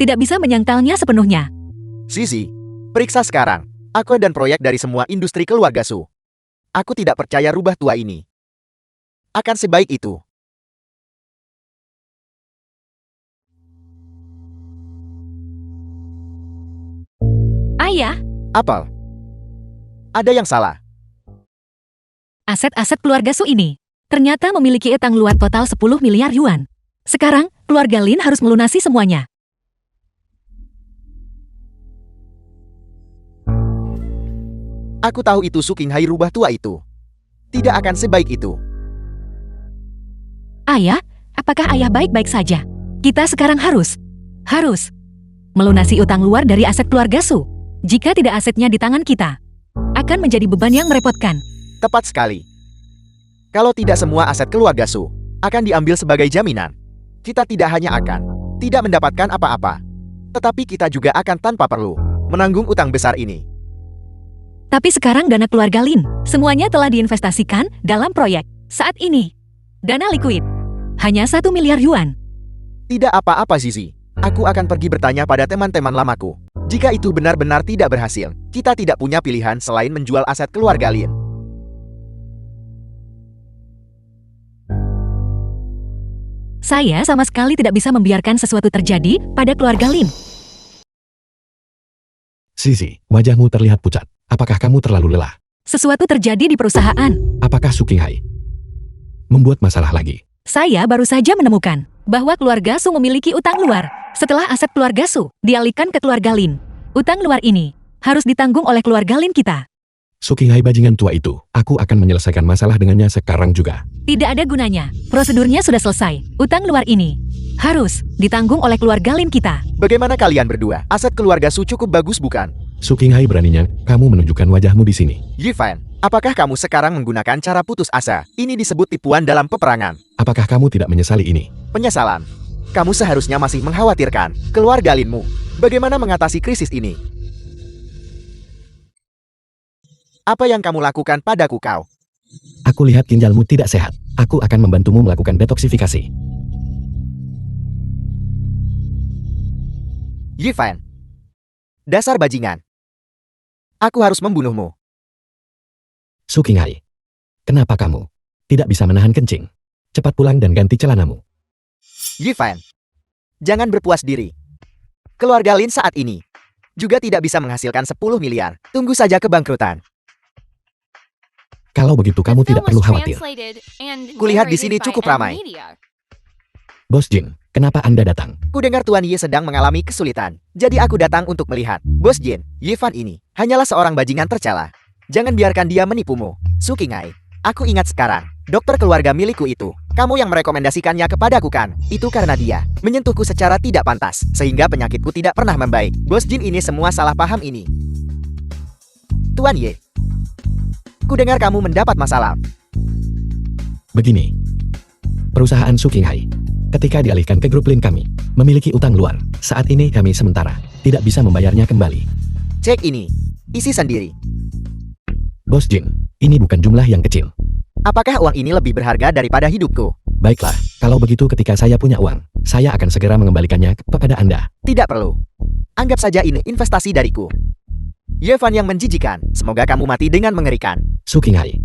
tidak bisa menyangkalnya sepenuhnya. Sisi, periksa sekarang. Aku dan proyek dari semua industri keluarga Su. Aku tidak percaya rubah tua ini akan sebaik itu. Ayah, Apel. Ada yang salah. aset-aset keluarga Su ini ternyata memiliki utang luar total 10 miliar yuan. Sekarang, keluarga Lin harus melunasi semuanya. Aku tahu itu Su Qinghai rubah tua itu. Tidak akan sebaik itu. Ayah, apakah ayah baik-baik saja? Kita sekarang harus melunasi utang luar dari aset keluarga Su. Jika tidak asetnya di tangan kita, akan menjadi beban yang merepotkan. Tepat sekali. Kalau tidak semua aset keluarga Su akan diambil sebagai jaminan, kita tidak hanya akan tidak mendapatkan apa-apa, tetapi kita juga akan tanpa perlu menanggung utang besar ini. Tapi sekarang dana keluarga Lin, semuanya telah diinvestasikan dalam proyek. Saat ini, dana likuid hanya 1 miliar yuan. Tidak apa-apa Zizi, aku akan pergi bertanya pada teman-teman lamaku. Jika itu benar-benar tidak berhasil, kita tidak punya pilihan selain menjual aset keluarga Lin. Saya sama sekali tidak bisa membiarkan sesuatu terjadi pada keluarga Lin. Zizi, wajahmu terlihat pucat. Apakah kamu terlalu lelah? Sesuatu terjadi di perusahaan. Apakah Su Qinghai membuat masalah lagi? Saya baru saja menemukan bahwa keluarga Su memiliki utang luar. Setelah aset keluarga Su dialihkan ke keluarga Lin, utang luar ini harus ditanggung oleh keluarga Lin kita. Su Qinghai bajingan tua itu, aku akan menyelesaikan masalah dengannya sekarang juga. Tidak ada gunanya. Prosedurnya sudah selesai. Utang luar ini harus ditanggung oleh keluarga Lin kita. Bagaimana kalian berdua? Aset keluarga Su cukup bagus bukan? Su Qinghai beraninya, kamu menunjukkan wajahmu di sini. Yifan, apakah kamu sekarang menggunakan cara putus asa? Ini disebut tipuan dalam peperangan. Apakah kamu tidak menyesali ini? Penyesalan. Kamu seharusnya masih mengkhawatirkan keluarga Linmu. Bagaimana mengatasi krisis ini? Apa yang kamu lakukan padaku kau? Aku lihat ginjalmu tidak sehat. Aku akan membantumu melakukan detoksifikasi. Yifan. Dasar bajingan. Aku harus membunuhmu. Su Qinghai, kenapa kamu tidak bisa menahan kencing? Cepat pulang dan ganti celanamu. Yifan. Jangan berpuas diri. Keluarga Lin saat ini juga tidak bisa menghasilkan 10 miliar. Tunggu saja kebangkrutan. Kalau begitu kamu The tidak film perlu was khawatir. translated and Kulihat di narrated sini by cukup M ramai. Media. Bos Jin, kenapa Anda datang? Kudengar Tuan Ye sedang mengalami kesulitan. Jadi aku datang untuk melihat. Bos Jin, Yifan ini hanyalah seorang bajingan tercela. Jangan biarkan dia menipumu. Su Qinghai, aku ingat sekarang. Dokter keluarga milikku itu. Kamu yang merekomendasikannya kepadaku kan? Itu karena dia menyentuhku secara tidak pantas. Sehingga penyakitku tidak pernah membaik. Bos Jin ini semua salah paham ini. Tuan Ye, kudengar kamu mendapat masalah. Begini, perusahaan Su Qinghai, ketika dialihkan ke grup Lin kami, memiliki utang luar. Saat ini kami sementara tidak bisa membayarnya kembali. Cek ini. Isi sendiri. Bos Jin, ini bukan jumlah yang kecil. Apakah uang ini lebih berharga daripada hidupku? Baiklah, kalau begitu ketika saya punya uang, saya akan segera mengembalikannya kepada Anda. Tidak perlu. Anggap saja ini investasi dariku. Yifan yang menjijikan. Semoga kamu mati dengan mengerikan. Su Qinghai,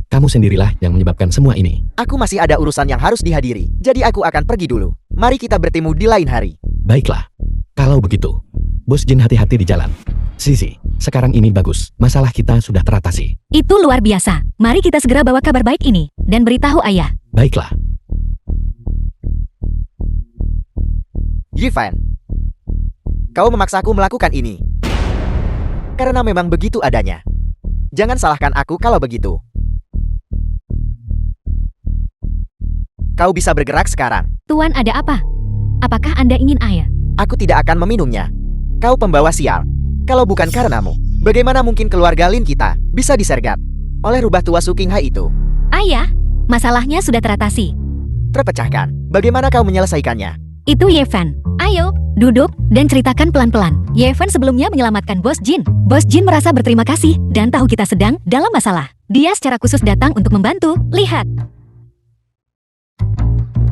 kamu sendirilah yang menyebabkan semua ini. Aku masih ada urusan yang harus dihadiri. Jadi aku akan pergi dulu. Mari kita bertemu di lain hari. Baiklah, kalau begitu, Bos Jin hati-hati di jalan. Zizi, sekarang ini bagus. Masalah kita sudah teratasi. Itu luar biasa. Mari kita segera bawa kabar baik ini dan beritahu ayah. Baiklah. Yifan, kau memaksaku melakukan ini. Karena memang begitu adanya. Jangan salahkan aku kalau begitu. Kau bisa bergerak sekarang. Tuan, ada apa? Apakah Anda ingin air? Aku tidak akan meminumnya. Kau pembawa sial. Kalau bukan karenamu, bagaimana mungkin keluarga Lin kita bisa disergap oleh rubah tua Su Qinghai itu? Ayah, masalahnya sudah teratasi. Terpecahkan. Bagaimana kau menyelesaikannya? Itu Yifan. Ayo, duduk dan ceritakan pelan-pelan. Yifan sebelumnya menyelamatkan Bos Jin. Bos Jin merasa berterima kasih dan tahu kita sedang dalam masalah. Dia secara khusus datang untuk membantu. Lihat.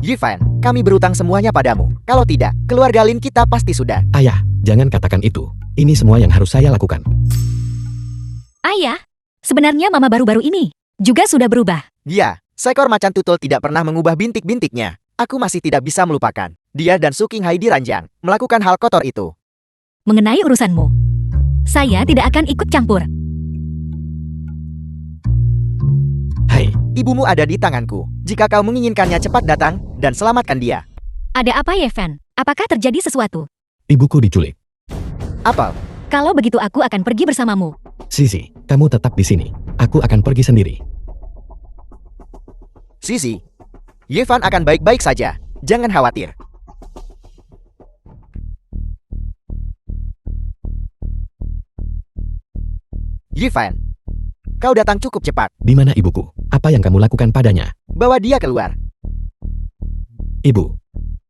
Yifan, kami berutang semuanya padamu. Kalau tidak, keluarga Lin kita pasti sudah. Ayah, jangan katakan itu. Ini semua yang harus saya lakukan. Ayah, sebenarnya mama baru-baru ini juga sudah berubah. Dia, seekor macan tutul tidak pernah mengubah bintik-bintiknya. Aku masih tidak bisa melupakan. Dia dan Su Qinghai diranjang melakukan hal kotor itu. Mengenai urusanmu, Saya tidak akan ikut campur. Hai, Ibumu ada di tanganku. Jika kau menginginkannya cepat datang dan selamatkan dia. Ada apa, Yeven? Apakah terjadi sesuatu? ibuku diculik. Apel, Kalau begitu aku akan pergi bersamamu. Sisi, kamu tetap di sini. Aku akan pergi sendiri. Sisi. Yevan akan baik-baik saja. Jangan khawatir. Yevan, kau datang cukup cepat. Di mana ibuku? Apa yang kamu lakukan padanya? Bawa dia keluar. Ibu,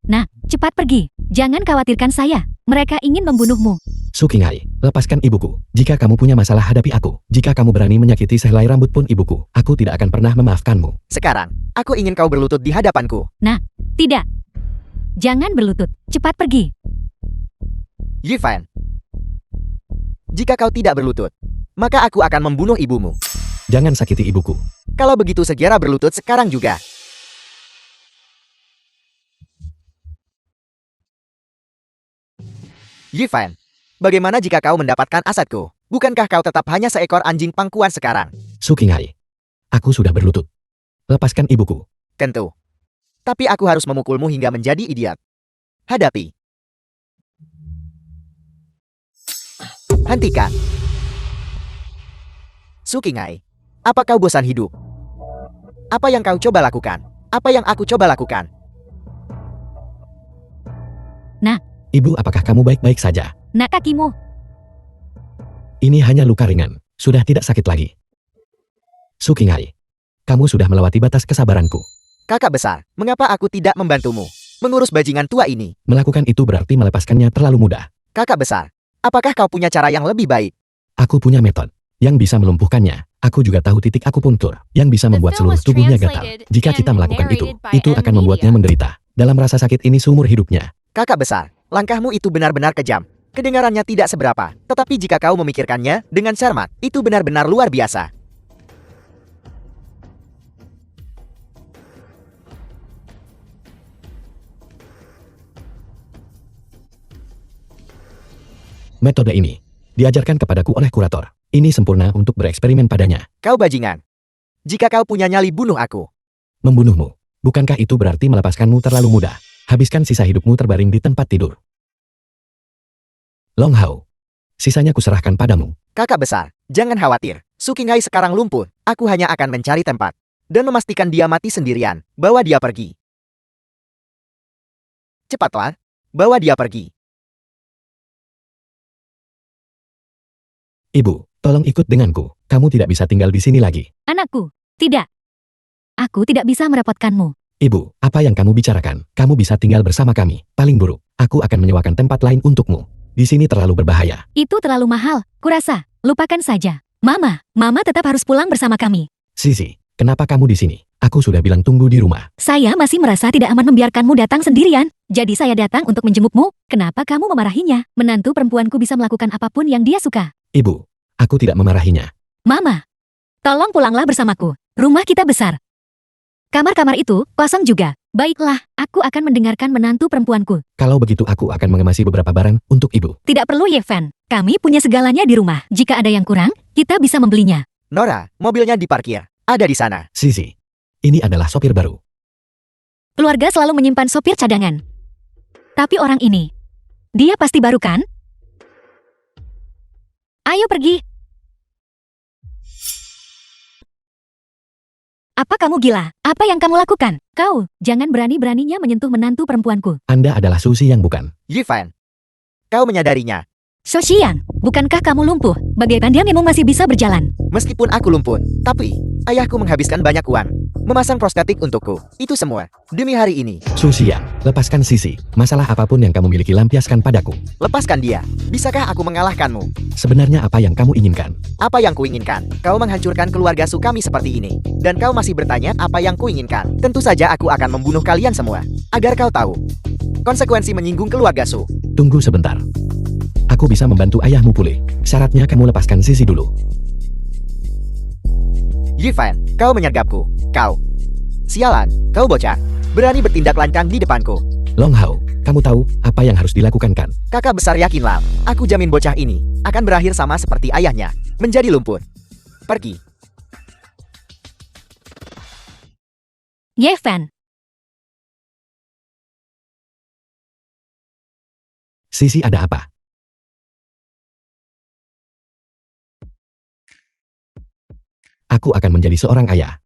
Nah, cepat pergi. Jangan khawatirkan saya. Mereka ingin membunuhmu. Sukinghai, lepaskan ibuku. Jika kamu punya masalah hadapi aku. Jika kamu berani menyakiti sehelai rambut pun ibuku, aku tidak akan pernah memaafkanmu. Sekarang, aku ingin kau berlutut di hadapanku. Tidak. Jangan berlutut. Cepat pergi. Yevan, jika kau tidak berlutut, maka aku akan membunuh ibumu. Jangan sakiti ibuku. Kalau begitu segera berlutut sekarang juga. Yevan, bagaimana jika kau mendapatkan asetku? Bukankah kau tetap hanya seekor anjing pangkuan sekarang? Sukinghai, aku sudah berlutut. Lepaskan ibuku. Tentu. Tapi aku harus memukulmu hingga menjadi idiot. Hadapi. Hentikan. Sukinghai, apa kau bosan hidup? Apa yang kau coba lakukan? Apa yang aku coba lakukan? Ibu, apakah kamu baik-baik saja? Nak kakimu. Ini hanya luka ringan. Sudah tidak sakit lagi. Sukinghai, kamu sudah melewati batas kesabaranku. Kakak besar, mengapa aku tidak membantumu mengurus bajingan tua ini? Melakukan itu berarti melepaskannya terlalu mudah. Kakak besar, apakah kau punya cara yang lebih baik? Aku punya metode yang bisa melumpuhkannya. Aku juga tahu titik akupuntur yang bisa membuat seluruh tubuhnya gatal. Jika kita melakukan itu akan membuatnya menderita. Dalam rasa sakit ini seumur hidupnya. Kakak besar, langkahmu itu benar-benar kejam. Kedengarannya tidak seberapa, tetapi jika kau memikirkannya dengan cermat, itu benar-benar luar biasa. Metode ini diajarkan kepadaku oleh kurator. Ini sempurna untuk bereksperimen padanya. Kau bajingan. Jika kau punya nyali, bunuh aku. Membunuhmu. Bukankah itu berarti melepaskanmu terlalu mudah? Habiskan sisa hidupmu terbaring di tempat tidur. Long Hao. Sisanya kuserahkan padamu. Kakak besar, jangan khawatir. Sukinghai sekarang lumpuh. Aku hanya akan mencari tempat dan memastikan dia mati sendirian. Bawa dia pergi. Cepatlah, bawa dia pergi. Ibu, tolong ikut denganku. Kamu tidak bisa tinggal di sini lagi. Anakku. Tidak. Aku tidak bisa merepotkanmu. Ibu, apa yang kamu bicarakan? Kamu bisa tinggal bersama kami. Paling buruk, aku akan menyewakan tempat lain untukmu. Di sini terlalu berbahaya. Itu terlalu mahal. Kurasa. Lupakan saja. Mama tetap harus pulang bersama kami. Sisi, kenapa kamu di sini? Aku sudah bilang tunggu di rumah. Saya masih merasa tidak aman membiarkanmu datang sendirian. Jadi saya datang untuk menjengukmu. Kenapa kamu memarahinya? Menantu perempuanku bisa melakukan apapun yang dia suka. Ibu, aku tidak memarahinya. Mama, tolong pulanglah bersamaku. Rumah kita besar. Kamar-kamar itu kosong juga. Baiklah, aku akan mendengarkan menantu perempuanku. Kalau begitu aku akan mengemasi beberapa barang untuk ibu. Tidak perlu, Yeven. Kami punya segalanya di rumah. Jika ada yang kurang, kita bisa membelinya. Nora, mobilnya diparkir. Ada di sana. Sisi, ini adalah sopir baru. Keluarga selalu menyimpan sopir cadangan. Tapi orang ini, dia pasti baru kan? Ayo pergi. Apa kamu gila? Apa yang kamu lakukan? Kau, jangan berani-beraninya menyentuh menantu perempuanku. Anda adalah Susi yang bukan. Yevan, kau menyadarinya. Sosian, bukankah kamu lumpuh? Bagaikan dia memang masih bisa berjalan? Meskipun aku lumpuh, tapi ayahku menghabiskan banyak uang memasang prostetik untukku. Itu semua demi hari ini. Susi yang, lepaskan Sisi. Masalah apapun yang kamu miliki lampiaskan padaku. Lepaskan dia. Bisakah aku mengalahkanmu? Sebenarnya apa yang kamu inginkan? Apa yang kuinginkan? Kau menghancurkan keluarga Su kami seperti ini. Dan kau masih bertanya apa yang kuinginkan. Tentu saja aku akan membunuh kalian semua. Agar kau tahu konsekuensi menyinggung keluarga Su. Tunggu sebentar. Aku bisa membantu ayahmu pulih. Syaratnya kamu lepaskan Sisi dulu. Yevan, kau menyergapku. Kau. Sialan, kau bocah. Berani bertindak lancang di depanku. Long Hao, Kamu tahu apa yang harus dilakukan kan? Kakak besar yakin Lam, aku jamin bocah ini akan berakhir sama seperti ayahnya, menjadi lumpur. Pergi. Yeven, Sisi ada apa? Aku akan menjadi seorang ayah.